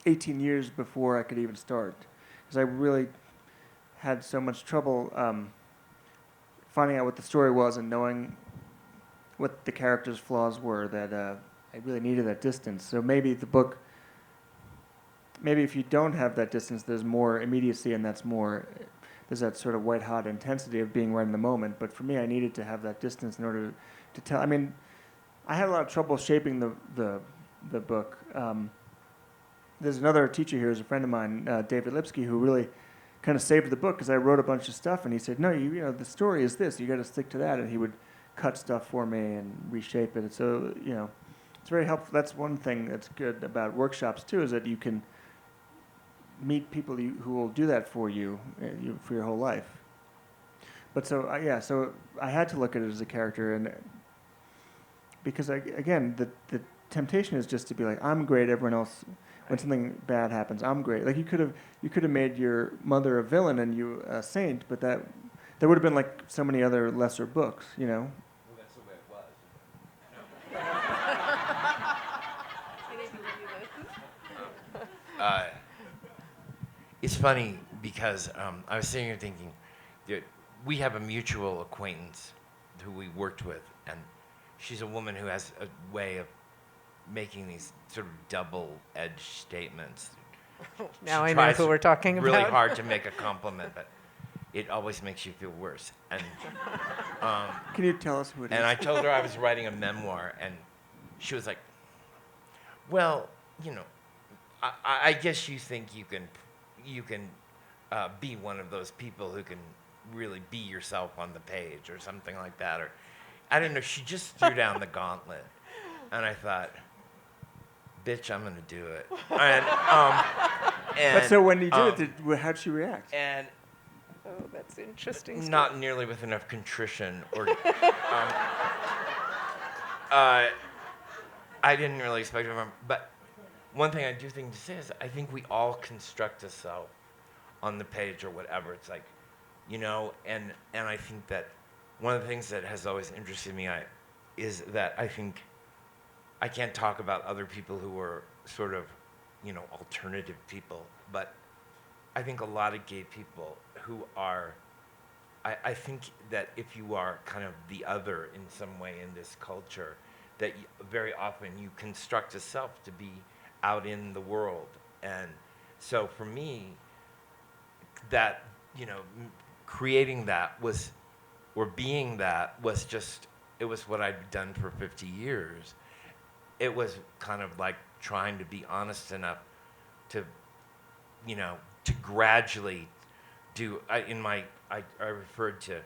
18 years before I could even start, because I really had so much trouble finding out what the story was and knowing what the character's flaws were, that I really needed that distance. So maybe if you don't have that distance, there's more immediacy, and there's that sort of white-hot intensity of being right in the moment. But for me, I needed to have that distance in order to tell. I mean, I had a lot of trouble shaping the book. There's another teacher here who's a friend of mine, David Lipsky, who really kind of saved the book, because I wrote a bunch of stuff, and he said, no, the story is this. You got to stick to that. And he would cut stuff for me and reshape it. So, it's very helpful. That's one thing that's good about workshops, too, is that you can meet people who will do that for you for your whole life. But so I had to look at it as a character, and because again, the temptation is just to be like, I'm great, everyone else, when something bad happens, I'm great. Like you could have made your mother a villain and you a saint, but that would have been like so many other lesser books, Well, that's the way it was. It's funny because I was sitting here thinking that we have a mutual acquaintance who we worked with, and she's a woman who has a way of making these sort of double-edged statements. Now She I know tries who we're talking about. really hard to make a compliment, but it always makes you feel worse. And Can you tell us who it is? and I told her I was writing a memoir, and she was like, well, I guess you think you can be one of those people who can really be yourself on the page or something like that. Or I don't know, she just threw down the gauntlet. And I thought, bitch, I'm going to do it. And But so when you did it, how'd she react? And Oh, that's interesting. not nearly with enough contrition or uh, I didn't really expect it from, but one thing I do think to say is I think we all construct a self on the page or whatever. It's like, and I think that one of the things that has always interested me is that I think I can't talk about other people who are sort of, alternative people, but I think a lot of gay people who are, I think that if you are kind of the other in some way in this culture, that very often you construct a self to be out in the world. And so for me, that, creating that was, or being that was just, it was what I'd done for 50 years. It was kind of like trying to be honest enough to, to gradually do, I referred to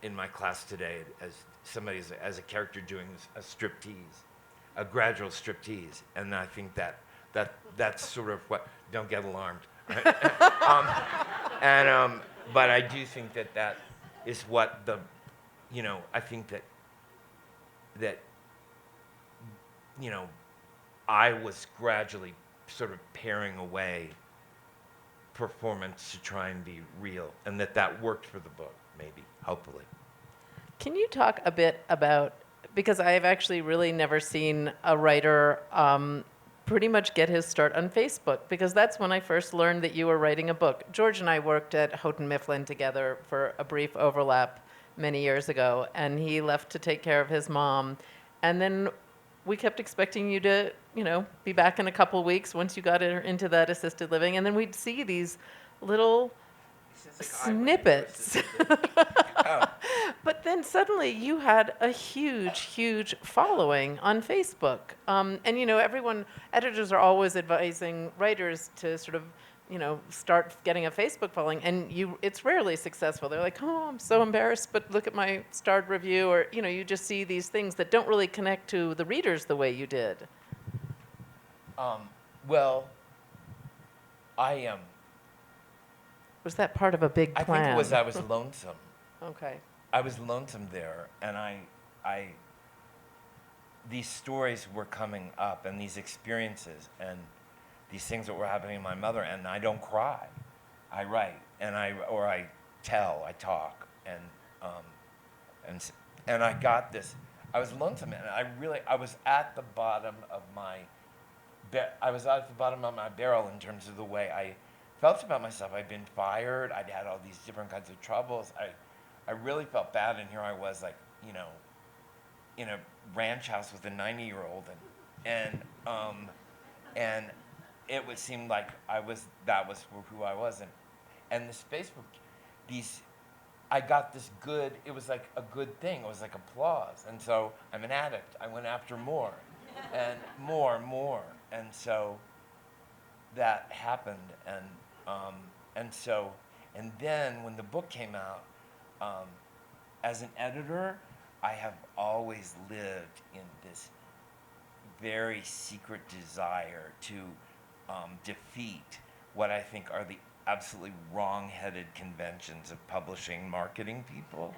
in my class today as somebody as a character doing a striptease, a gradual striptease, and I think that's sort of what. Don't get alarmed. But I do think that is what the, I think that I was gradually sort of paring away performance to try and be real, and that worked for the book, maybe, hopefully. Can you talk a bit about, because I've actually really never seen a writer pretty much get his start on Facebook, because that's when I first learned that you were writing a book. George and I worked at Houghton Mifflin together for a brief overlap many years ago, and he left to take care of his mom. And then we kept expecting you to, be back in a couple of weeks once you got into that assisted living, and then we'd see these little snippets. Oh. But then suddenly you had a huge, huge following on Facebook. And, editors are always advising writers to sort of, start getting a Facebook following. And it's rarely successful. They're like, oh, I'm so embarrassed, but look at my starred review. Or, you just see these things that don't really connect to the readers the way you did. Well, I am. Was that part of a big plan? I think it was I was lonesome. Okay. I was lonesome there, and these stories were coming up, and these experiences, and these things that were happening to my mother, and I don't cry. I write, and I talk, and I got this. I was lonesome, and I was at the bottom of my barrel in terms of the way I felt about myself. I'd been fired. I'd had all these different kinds of troubles. I really felt bad, and here I was, like, in a ranch house with a 90-year-old, and it would seem like that was who I was, and this Facebook, I got this good. It was like a good thing. It was like applause, and so I'm an addict. I went after more, and more, and so that happened, and then when the book came out. As an editor, I have always lived in this very secret desire to defeat what I think are the absolutely wrong-headed conventions of publishing marketing people.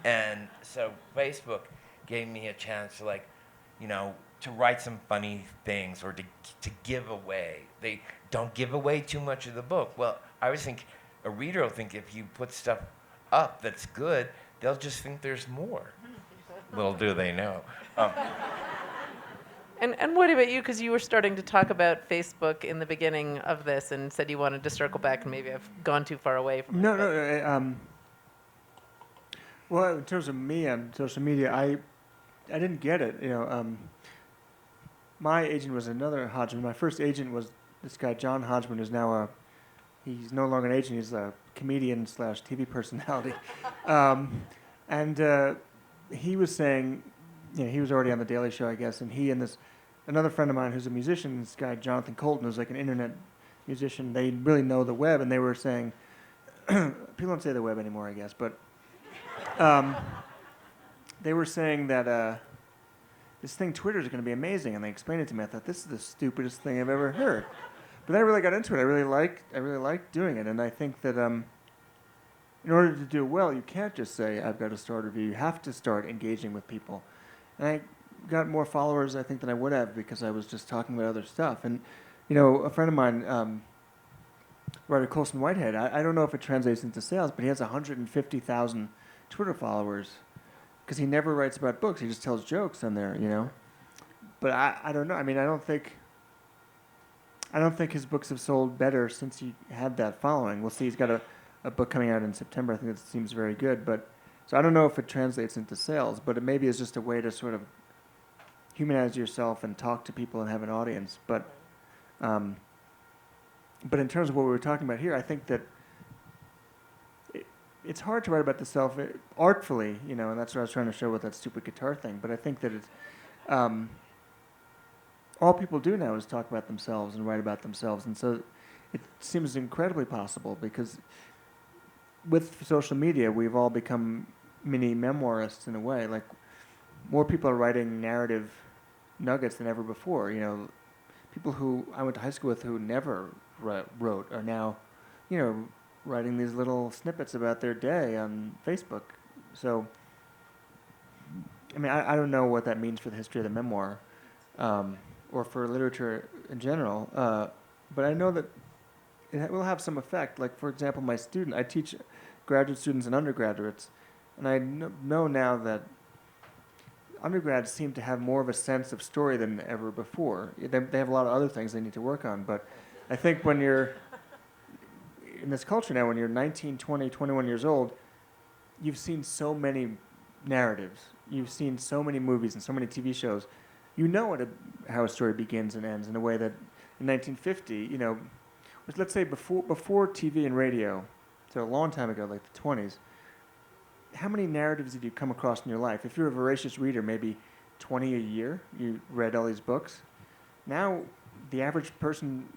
And so Facebook gave me a chance to, to write some funny things or to give away. They don't give away too much of the book. Well, I always think a reader will think if you put stuff up that's good, they'll just think there's more. Little do they know. And what about you? Because you were starting to talk about Facebook in the beginning of this and said you wanted to circle back, and maybe I've gone too far away from it. No. Well, in terms of me on social media, I didn't get it. My agent was another Hodgman. My first agent was this guy, John Hodgman, who's now he's no longer an agent. He's a comedian / TV personality. And he was saying, he was already on The Daily Show, I guess, and he and another friend of mine who's a musician, this guy, Jonathan Colton, who's like an internet musician, they really know the web, and they were saying, people don't say the web anymore, I guess, but they were saying that this thing, Twitter, is going to be amazing, and they explained it to me. I thought, this is the stupidest thing I've ever heard. But then I really got into it. I really liked doing it, and I think that in order to do it well, you can't just say, I've got to start a review. You have to start engaging with people. And I got more followers, I think, than I would have because I was just talking about other stuff. And, you know, a friend of mine, writer Colson Whitehead, I don't know if it translates into sales, but he has 150,000 Twitter followers because he never writes about books. He just tells jokes on there, you know. But I don't know. I mean, I don't think his books have sold better since he had that following. We'll see. He's got a book coming out in September. I think that seems very good. But so I don't know if it translates into sales, but it maybe is just a way to sort of humanize yourself and talk to people and have an audience. But in terms of what we were talking about here, I think that it's hard to write about the self artfully, you know, and that's what I was trying to show with that stupid guitar thing. But I think that it's all people do now is talk about themselves and write about themselves, and so it seems incredibly possible because with social media, we've all become mini memoirists in a way. Like more people are writing narrative nuggets than ever before. You know, people who I went to high school with who never wrote are now, you know, writing these little snippets about their day on Facebook. So, I mean, I don't know what that means for the history of the memoir, or for literature in general, but I know that it will have some effect. Like, for example, I teach graduate students and undergraduates, and I know now that undergrads seem to have more of a sense of story than ever before. They have a lot of other things they need to work on, but I think when you're in this culture now, when you're 19, 20, 21 years old, you've seen so many narratives. You've seen so many movies and so many TV shows. You know how a story begins and ends in a way that in 1950, you know, let's say before TV and radio, so a long time ago, like the 20s, how many narratives did you come across in your life? If you're a voracious reader, maybe 20 a year, you read all these books. Now, the average person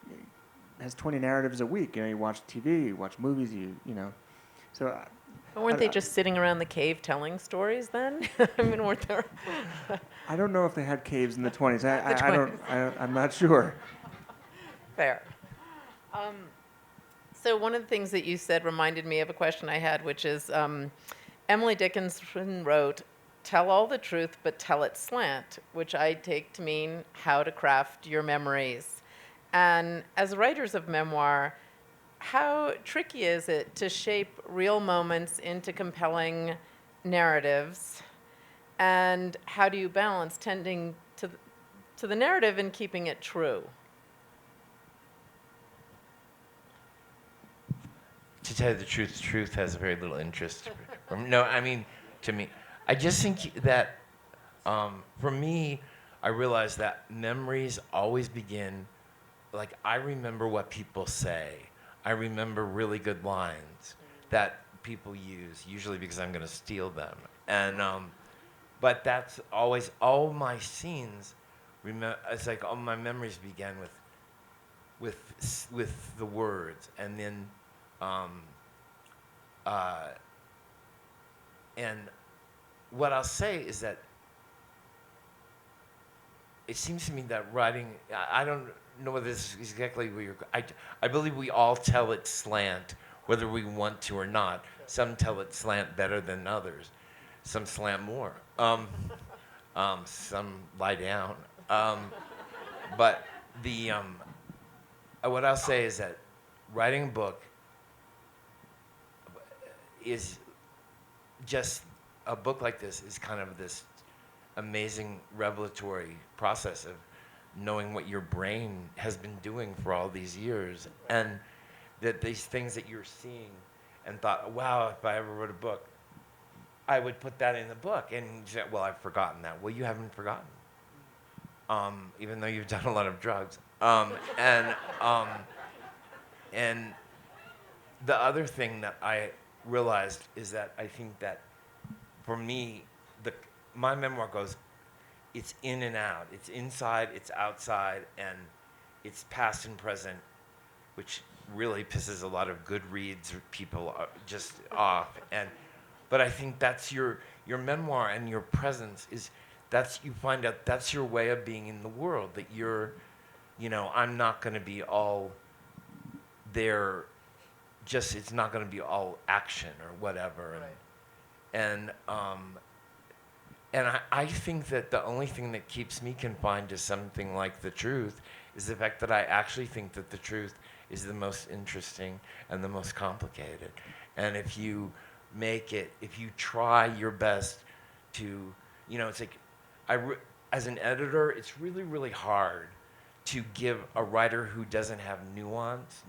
has 20 narratives a week. You know, you watch TV, you watch movies, you know. So, But weren't they just sitting around the cave telling stories then? I mean, weren't there? I don't know if they had caves in the 20s. The 20s. I'm not sure. Fair. So one of the things that you said reminded me of a question I had, which is Emily Dickinson wrote, "Tell all the truth, but tell it slant," which I take to mean how to craft your memories. And as writers of memoir, how tricky is it to shape real moments into compelling narratives? And how do you balance tending to the narrative and keeping it true? To tell you the truth has very little interest. No, I mean, to me, I just think that for me, I realize that memories always begin, like, I remember what people say. I remember really good lines that people use, usually because I'm going to steal them. And but that's always, all my scenes, it's like all my memories began with the words, and then and what I'll say is that it seems to me that writing, I don't know whether this is exactly where you're, I believe we all tell it slant, whether we want to or not. Some tell it slant better than others. Some slant more. Some lie down. But what I'll say is that writing a book is just, a book like this is kind of this amazing revelatory process of knowing what your brain has been doing for all these years, and that these things that you're seeing and thought, wow, if I ever wrote a book, I would put that in the book. And you say, well, I've forgotten that. Well, you haven't forgotten, even though you've done a lot of drugs. And the other thing that I realized is that I think that for me, my memoir goes, it's in and out. It's inside, it's outside, and it's past and present, which really pisses a lot of Goodreads people just off. But I think that's your memoir, and your presence is, you find out that's your way of being in the world, that you're, you know, I'm not going to be all there, just, it's not going to be all action or whatever. Right. And And I think that the only thing that keeps me confined to something like the truth is the fact that I actually think that the truth is the most interesting and the most complicated. And if you if you try your best to, it's like, as an editor, it's really, really hard to give a writer who doesn't have nuance.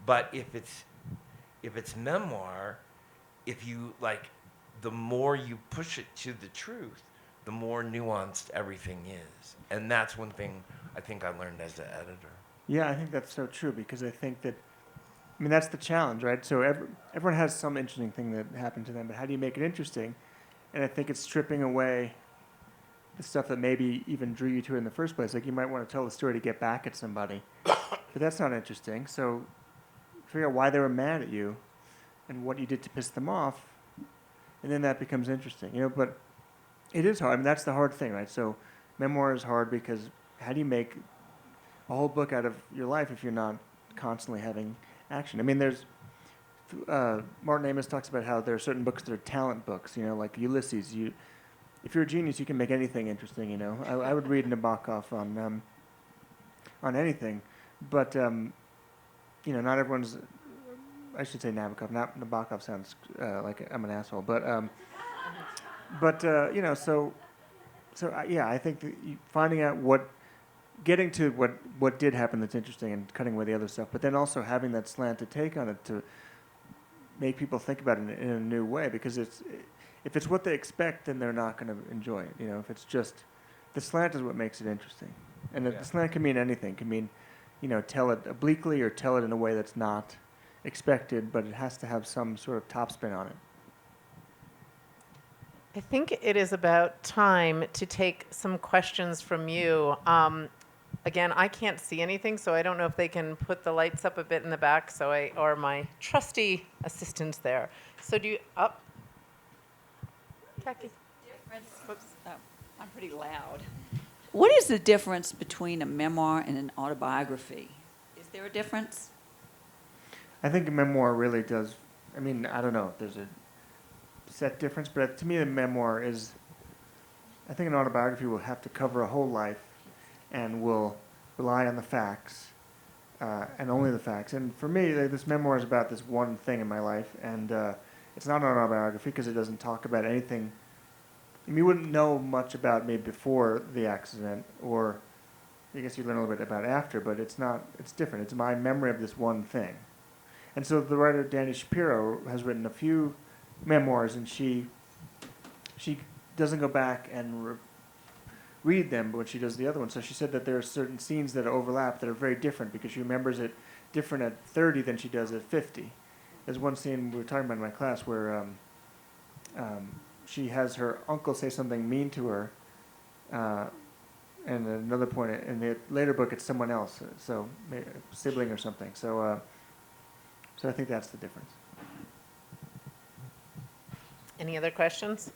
But if it's memoir, if you like, the more you push it to the truth, the more nuanced everything is. And that's one thing I think I learned as an editor. Yeah, I think that's so true because I think that, I mean, that's the challenge, right? So everyone has some interesting thing that happened to them, but how do you make it interesting? And I think it's stripping away the stuff that maybe even drew you to it in the first place. Like you might want to tell the story to get back at somebody, but that's not interesting. So figure out why they were mad at you and what you did to piss them off, and then that becomes interesting, But it is hard. I mean, that's the hard thing, right? So memoir is hard because how do you make a whole book out of your life if you're not constantly having action? I mean, there's Martin Amis talks about how there are certain books that are talent books, like Ulysses. If you're a genius, you can make anything interesting, I would read Nabokov on anything, but not everyone's. I should say Nabokov. Not Nabokov sounds like I'm an asshole, but yeah, I think that finding out getting to what did happen that's interesting and cutting away the other stuff, but then also having that slanted take on it to make people think about it in a new way, because if it's what they expect, then they're not going to enjoy it. If it's just the slant is what makes it interesting, and the slant can mean anything. It can mean, tell it obliquely or tell it in a way that's not expected, but it has to have some sort of topspin on it. I think it is about time to take some questions from you. Again, I can't see anything, so I don't know if they can put the lights up a bit in the back, or my trusty assistant there. So do you, up? Jackie. Whoops. Oh, I'm pretty loud. What is the difference between a memoir and an autobiography? Is there a difference? I think a memoir really does. I mean, I don't know if there's a set difference, but to me, a memoir is. I think an autobiography will have to cover a whole life, and will rely on the facts, and only the facts. And for me, this memoir is about this one thing in my life, and it's not an autobiography because it doesn't talk about anything. I mean, you wouldn't know much about me before the accident, or I guess you learn a little bit about after, but it's not. It's different. It's my memory of this one thing. And so the writer Dani Shapiro has written a few memoirs, and she doesn't go back and read them when she does the other one. So she said that there are certain scenes that overlap that are very different because she remembers it different at 30 than she does at 50. There's one scene we were talking about in my class where she has her uncle say something mean to her, and at another point in the later book it's someone else, so maybe a sibling or something. So I think that's the difference. Any other questions?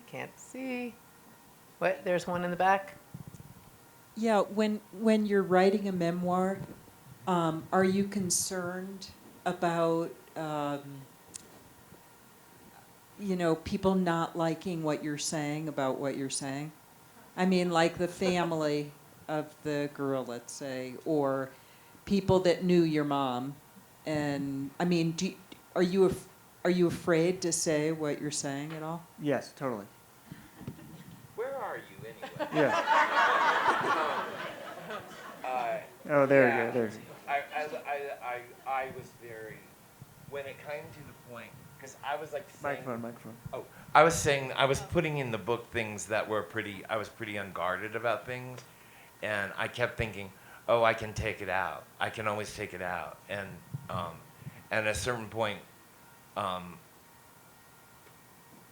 Can't see. What? There's one in the back. Yeah, when you're writing a memoir, are you concerned about people not liking what you're saying about what you're saying? I mean, like the family of the girl, let's say, or people that knew your mom, and I mean, are you afraid to say what you're saying at all? Yes, totally. Where are you anyway? Yeah. Oh, there yeah, you go. There's. I was very, when it came to the point, because I was like saying, Microphone. Oh, I was saying, I was putting in the book things that were I was pretty unguarded about things, and I kept thinking, oh, I can take it out. I can always take it out. And at a certain point,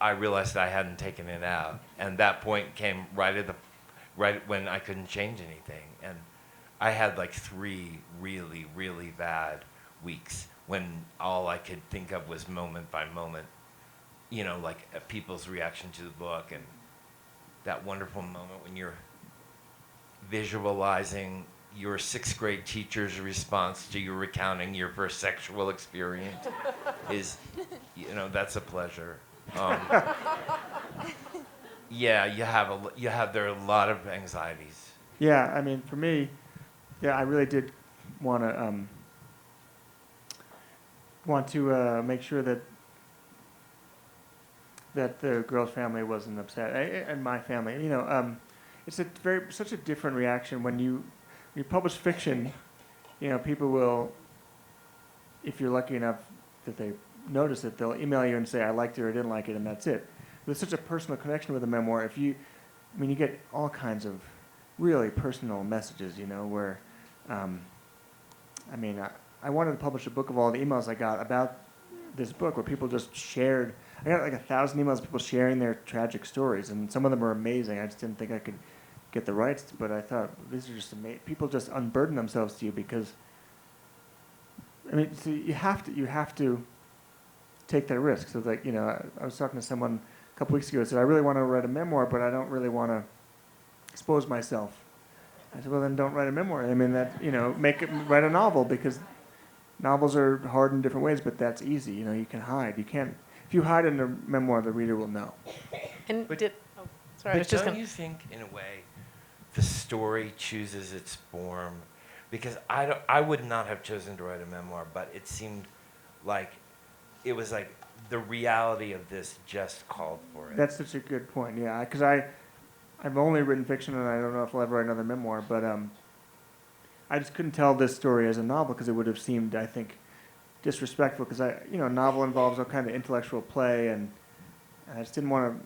I realized I hadn't taken it out. And that point came right when I couldn't change anything. And I had like 3 really, really bad weeks when all I could think of was moment by moment, like people's reaction to the book, and that wonderful moment when you're visualizing your 6th grade teacher's response to you recounting your first sexual experience is, that's a pleasure. Um, yeah, there are a lot of anxieties. Yeah, I mean, for me, yeah, I really did want to make sure that the girl's family wasn't upset, and my family. It's such a different reaction when you publish fiction. People will, if you're lucky enough that they notice it, they'll email you and say I liked it or didn't like it, and that's it. There's such a personal connection with a memoir. You get all kinds of really personal messages. Where, I wanted to publish a book of all the emails I got about this book, where people just shared. I got like 1,000 emails of people sharing their tragic stories, and some of them are amazing. I just didn't think I could get the rights, but I thought these are just amazing. People just unburden themselves to you because, so you have to take that risk. So I was talking to someone a couple weeks ago who said, I really want to write a memoir, but I don't really want to expose myself. I said, well, then don't write a memoir. Write a novel, because novels are hard in different ways, but that's easy. You can hide. If you hide in a memoir, the reader will know. And But- sorry, I was But just don't going you think, in a way, the story chooses its form? Because I would not have chosen to write a memoir, but it seemed like it was like the reality of this just called for it. That's such a good point, yeah, because I've only written fiction, and I don't know if I'll ever write another memoir, but I just couldn't tell this story as a novel because it would have seemed, I think, disrespectful, because a novel involves all kind of intellectual play, and I just didn't want to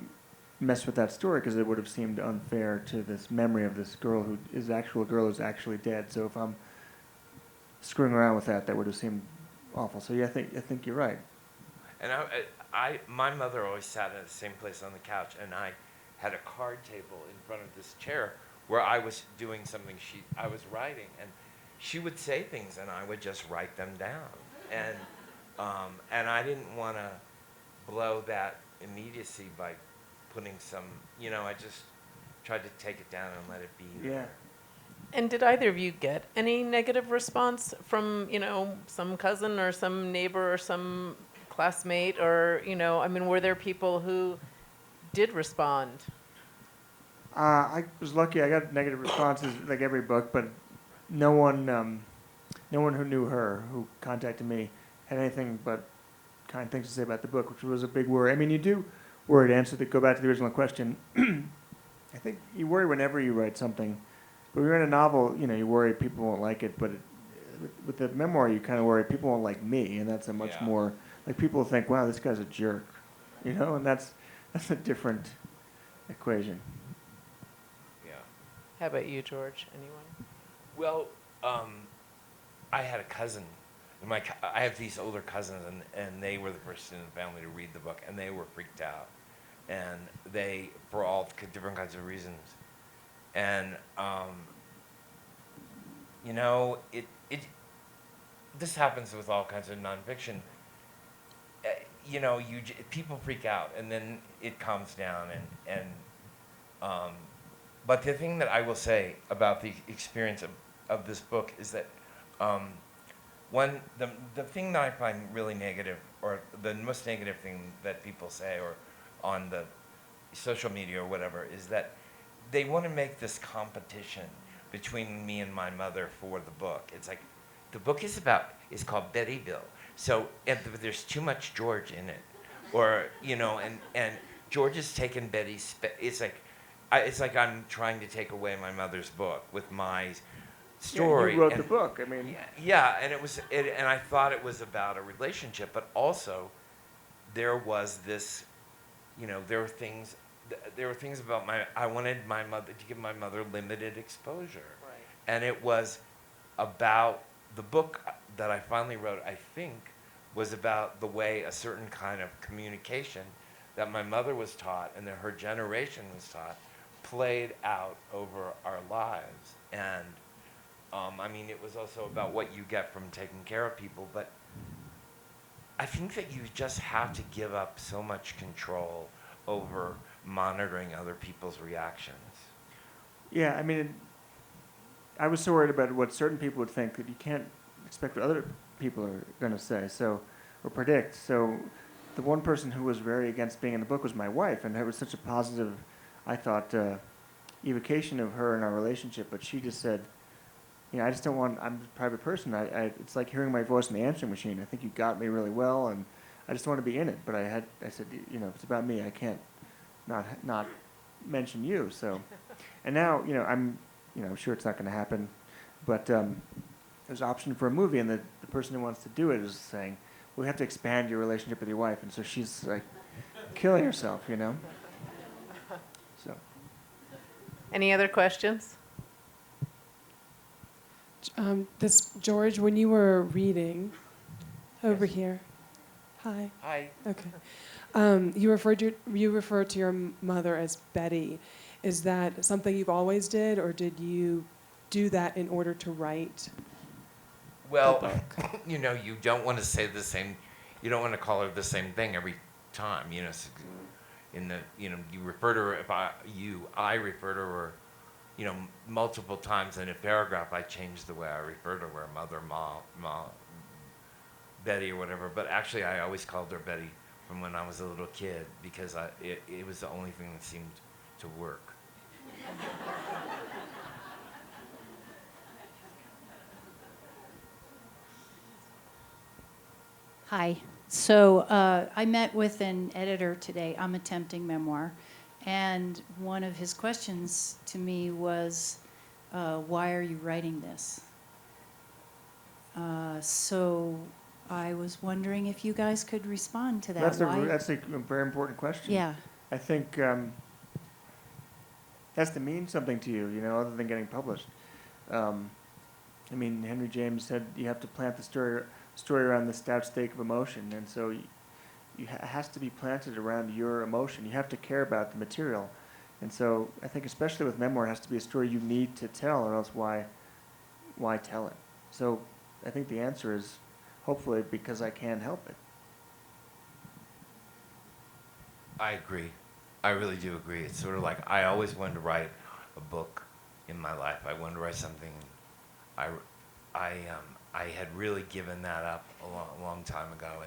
mess with that story because it would have seemed unfair to this memory of this girl who's actually dead. So if I'm screwing around with that would have seemed awful. So yeah, I think you're right. And my mother always sat in the same place on the couch, and I had a card table in front of this chair where I was doing something I was writing, and she would say things, and I would just write them down. And I didn't want to blow that immediacy by putting some, I just tried to take it down and let it be there. Yeah. And did either of you get any negative response from, some cousin or some neighbor or some classmate, or, were there people who did respond? I was lucky. I got negative responses like every book, but no one who knew her, who contacted me, had anything but kind things to say about the book, which was a big worry. You do worry, to answer go back to the original question. I think you worry whenever you write something. But when you're in a novel, you worry people won't like it. But with the memoir, you kind of worry people won't like me, and that's a much more like people think, wow, this guy's a jerk, and that's a different equation. Yeah. How about you, George? Anyone? Well, I had a cousin. I have these older cousins, and they were the first in the family to read the book, and they were freaked out, and they, for all different kinds of reasons, and this happens with all kinds of nonfiction. People freak out, and then it calms down, but the thing that I will say about the experience of this book is that the thing that I find really negative, or the most negative thing that people say, or on the social media or whatever, is that they want to make this competition between me and my mother for the book. It's like, the book is called Bettyville, so there's too much George in it, or and George has taken Betty's. It's like I'm trying to take away my mother's book with my story. Yeah, you wrote the book. Yeah, and I thought it was about a relationship, but also there was this, there were things about I wanted my mother to give my mother limited exposure. Right. And it was about the book that I finally wrote, I think, was about the way a certain kind of communication that my mother was taught and that her generation was taught played out over our lives. And it was also about what you get from taking care of people, but I think that you just have to give up so much control over monitoring other people's reactions. Yeah, I was so worried about what certain people would think that you can't expect what other people are going to say, or predict. So the one person who was very against being in the book was my wife, and it was such a positive, I thought, evocation of her and our relationship. But she just said, I just don't want. I'm a private person. It's like hearing my voice in the answering machine. I think you got me really well, and I just want to be in it. But I said, it's about me. I can't not mention you. So, and now, I'm sure it's not going to happen, but there's an option for a movie, and the person who wants to do it is saying, we have to expand your relationship with your wife, and so she's like killing herself, So, Any other questions? George, when you were reading over here, hi. Hi. Okay. You referred to your mother as Betty. Is that something you've always did, or did you do that in order to write? Well, you don't want to say the same. You don't want to call her the same thing every time. You refer to her. I refer to her. Multiple times in a paragraph. I change the way I refer to her, mother, mom, Betty, or whatever. But actually, I always called her Betty from when I was a little kid because it was the only thing that seemed to work. Hi. So I met with an editor today. I'm attempting memoir. And one of his questions to me was, why are you writing this? So I was wondering if you guys could respond to that. That's a very important question. Yeah. I think has to mean something to you, other than getting published. Henry James said you have to plant the story around the stout stake of emotion, and so it has to be planted around your emotion. You have to care about the material, and so I think especially with memoir, it has to be a story you need to tell, or else why tell it? So I think the answer is hopefully because I can help it. I agree. I really do agree. It's sort of like I always wanted to write a book in my life. I wanted to write something. I had really given that up a long time ago,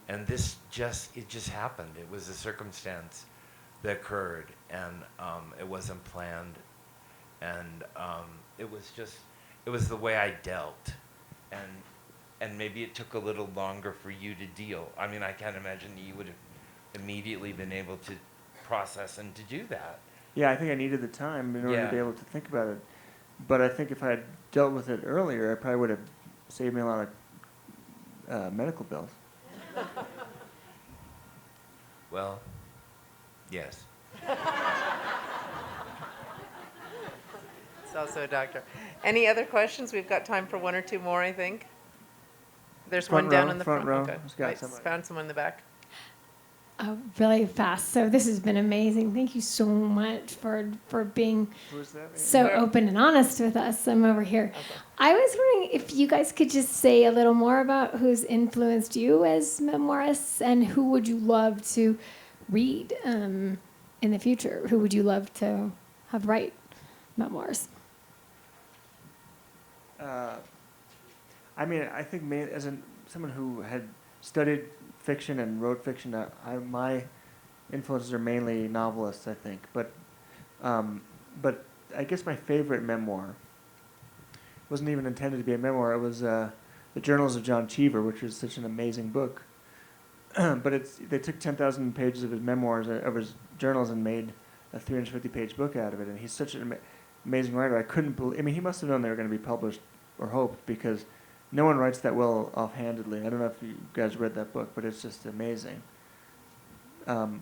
and this just happened. It was a circumstance that occurred, and it wasn't planned, and it was the way I dealt, and maybe it took a little longer for you to deal. I can't imagine you would have immediately been able to process and to do that. Yeah, I think I needed the time in order to be able to think about it. But I think if I had dealt with it earlier, I probably would have saved me a lot of medical bills. Well, yes. It's also a doctor. Any other questions? We've got time for one or two more, I think. There's Front one down row, in the front row. Okay. Who's got Right, somebody? found someone in the back. Really fast. So this has been amazing. Thank you so much for being Who's that? so open and honest with us. I'm over here. Okay. I was wondering if you guys could just say a little more about who's influenced you as memoirists, and who would you love to read in the future? Who would you love to have write memoirs? I think as someone who had studied fiction and wrote fiction, my influences are mainly novelists, I think. But I guess my favorite memoir wasn't even intended to be a memoir. It was The Journals of John Cheever, which was such an amazing book. But they took 10,000 pages of his memoirs, of his journals, and made a 350-page book out of it. And he's such an amazing writer. I couldn't believe. He must have known they were going to be published, or hoped, because no one writes that well offhandedly. I don't know if you guys read that book, but it's just amazing. The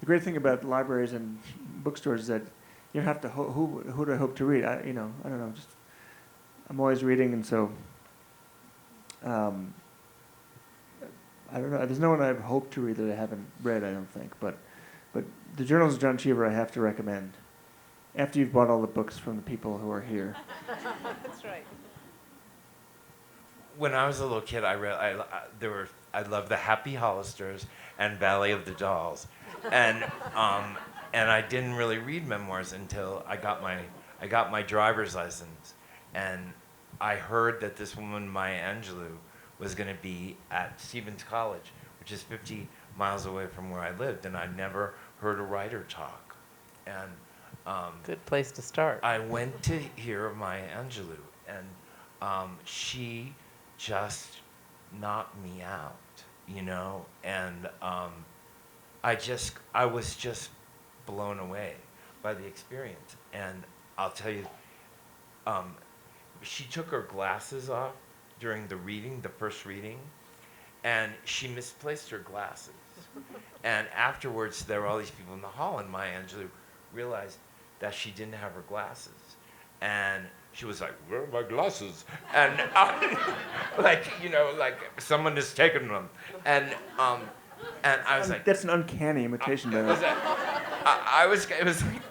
great thing about libraries and bookstores is that you don't have to. Who do I hope to read? I don't know. Just I'm always reading, and so. I don't know. There's no one I've hoped to read that I haven't read, I don't think. But The Journals of John Cheever I have to recommend. After you've bought all the books from the people who are here. That's right. When I was a little kid, I loved the Happy Hollisters and Valley of the Dolls, and I didn't really read memoirs until I got my driver's license, and I heard that this woman Maya Angelou was going to be at Stevens College, which is 50 miles away from where I lived, and I'd never heard a writer talk. And Good place to start. I went to hear Maya Angelou, and she just knocked me out, you know, and I was just blown away by the experience. And I'll tell you, she took her glasses off during the reading, the first reading, and she misplaced her glasses. And afterwards, there were all these people in the hall, and Maya Angelou realized that she didn't have her glasses. And she was like, "Where are my glasses?" And like, you know, like someone has taken them. And I was like, That's an uncanny imitation, by the way. it was like,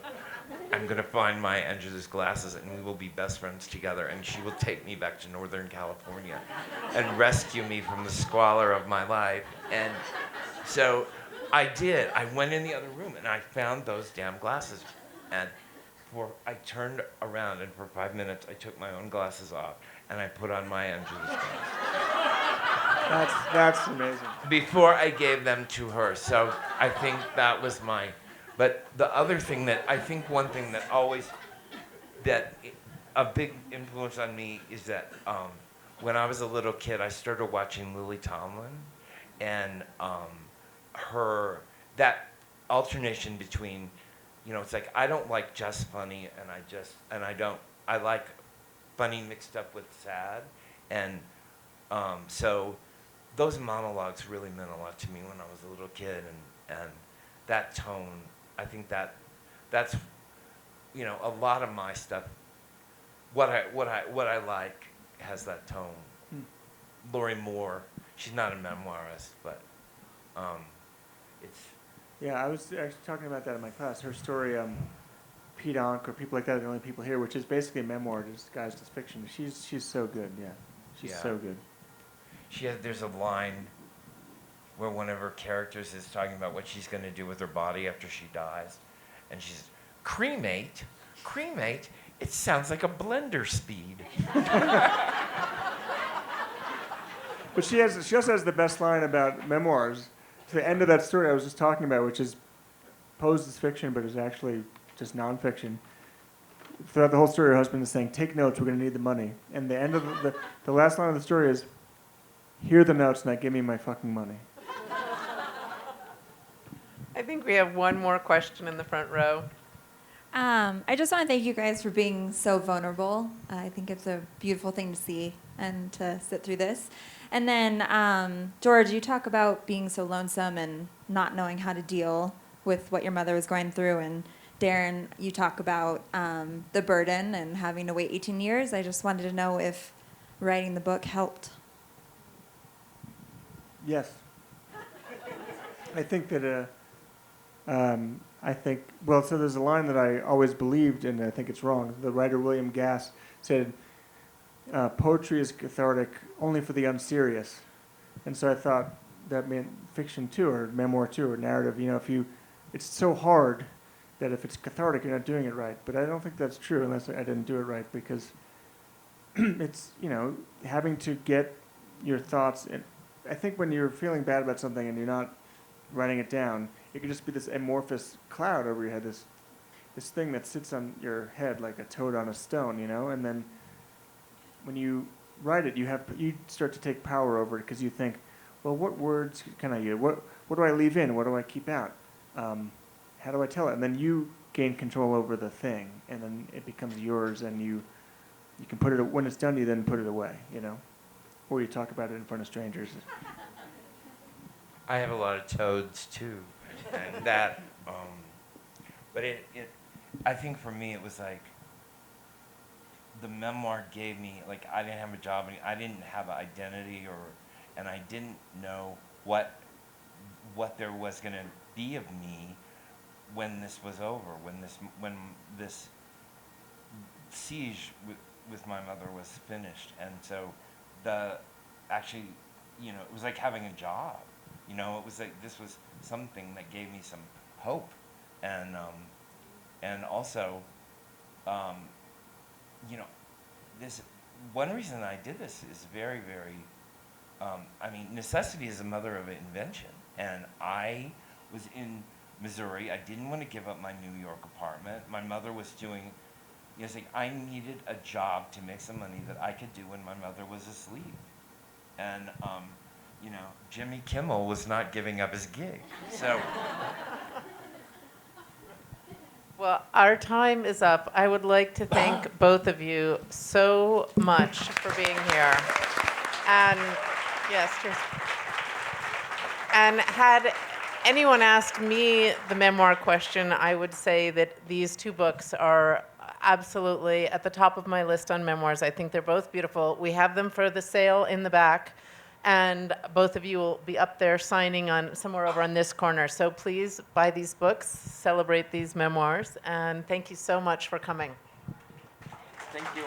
I'm gonna find Maya Angelou's glasses, and we will be best friends together, and she will take me back to Northern California and rescue me from the squalor of my life. And so I did. I went in the other room, and I found those damn glasses. And I turned around, and for 5 minutes, I took my own glasses off, and I put on Maya Angelou's glasses. That's amazing. Before I gave them to her. So I think that was but the other thing that, I think one thing that a big influence on me is that when I was a little kid, I started watching Lily Tomlin, and that alternation between, you know, it's like, I don't like just funny, I like funny mixed up with sad. And so those monologues really meant a lot to me when I was a little kid, and that tone, I think that's, you know, a lot of my stuff, what I like has that tone. Lori Moore, she's not a memoirist, but it's. Yeah, I was actually talking about that in my class. Her story, Pete Onk or people like that are the only people here, which is basically a memoir disguised as fiction. She's so good, yeah. She's so good. There's a line where one of her characters is talking about what she's going to do with her body after she dies. And she's, cremate, it sounds like a blender speed. But she also has the best line about memoirs. To the end of that story I was just talking about, which is posed as fiction, but is actually just nonfiction. Throughout the whole story, her husband is saying, "Take notes, we're going to need the money." And the end of the last line of the story is, "Hear the notes, now give me my fucking money." I think we have one more question in the front row. I just want to thank you guys for being so vulnerable. I think it's a beautiful thing to see and to sit through this. And then, George, you talk about being so lonesome and not knowing how to deal with what your mother was going through. And Darin, you talk about the burden and having to wait 18 years. I just wanted to know if writing the book helped. Yes. I think that, so there's a line that I always believed, and I think it's wrong. The writer William Gass said, poetry is cathartic only for the unserious. And so I thought that meant fiction too, or memoir too, or narrative. You know, it's so hard that if it's cathartic, you're not doing it right. But I don't think that's true unless I didn't do it right, because it's, you know, having to get your thoughts in. I think when you're feeling bad about something and you're not writing it down, it could just be this amorphous cloud over your head, this thing that sits on your head like a toad on a stone, you know. And then when you write it, you start to take power over it, because you think, well, what words can I use? What do I leave in? What do I keep out? How do I tell it? And then you gain control over the thing, and then it becomes yours, and you can put it, when it's done, you then put it away, you know, or you talk about it in front of strangers. I have a lot of toads too, and that, but I think for me it was like, the memoir gave me, like, I didn't have a job, and I didn't have an identity, and I didn't know what there was going to be of me when this was over, when this siege with my mother was finished. And so actually, you know, it was like having a job. You know, it was like this was something that gave me some hope, and also, you know, this one reason I did this is very, very I mean, necessity is the mother of invention. And I was in Missouri. I didn't want to give up my New York apartment. My mother was doing, saying I needed a job to make some money that I could do when my mother was asleep. And, Jimmy Kimmel was not giving up his gig. So. Well, our time is up. I would like to thank both of you so much for being here. And yes, cheers. And had anyone asked me the memoir question, I would say that these two books are absolutely at the top of my list on memoirs. I think they're both beautiful. We have them for the sale in the back, and both of you will be up there signing on somewhere over on this corner. So please buy these books, celebrate these memoirs, and thank you so much for coming. Thank you.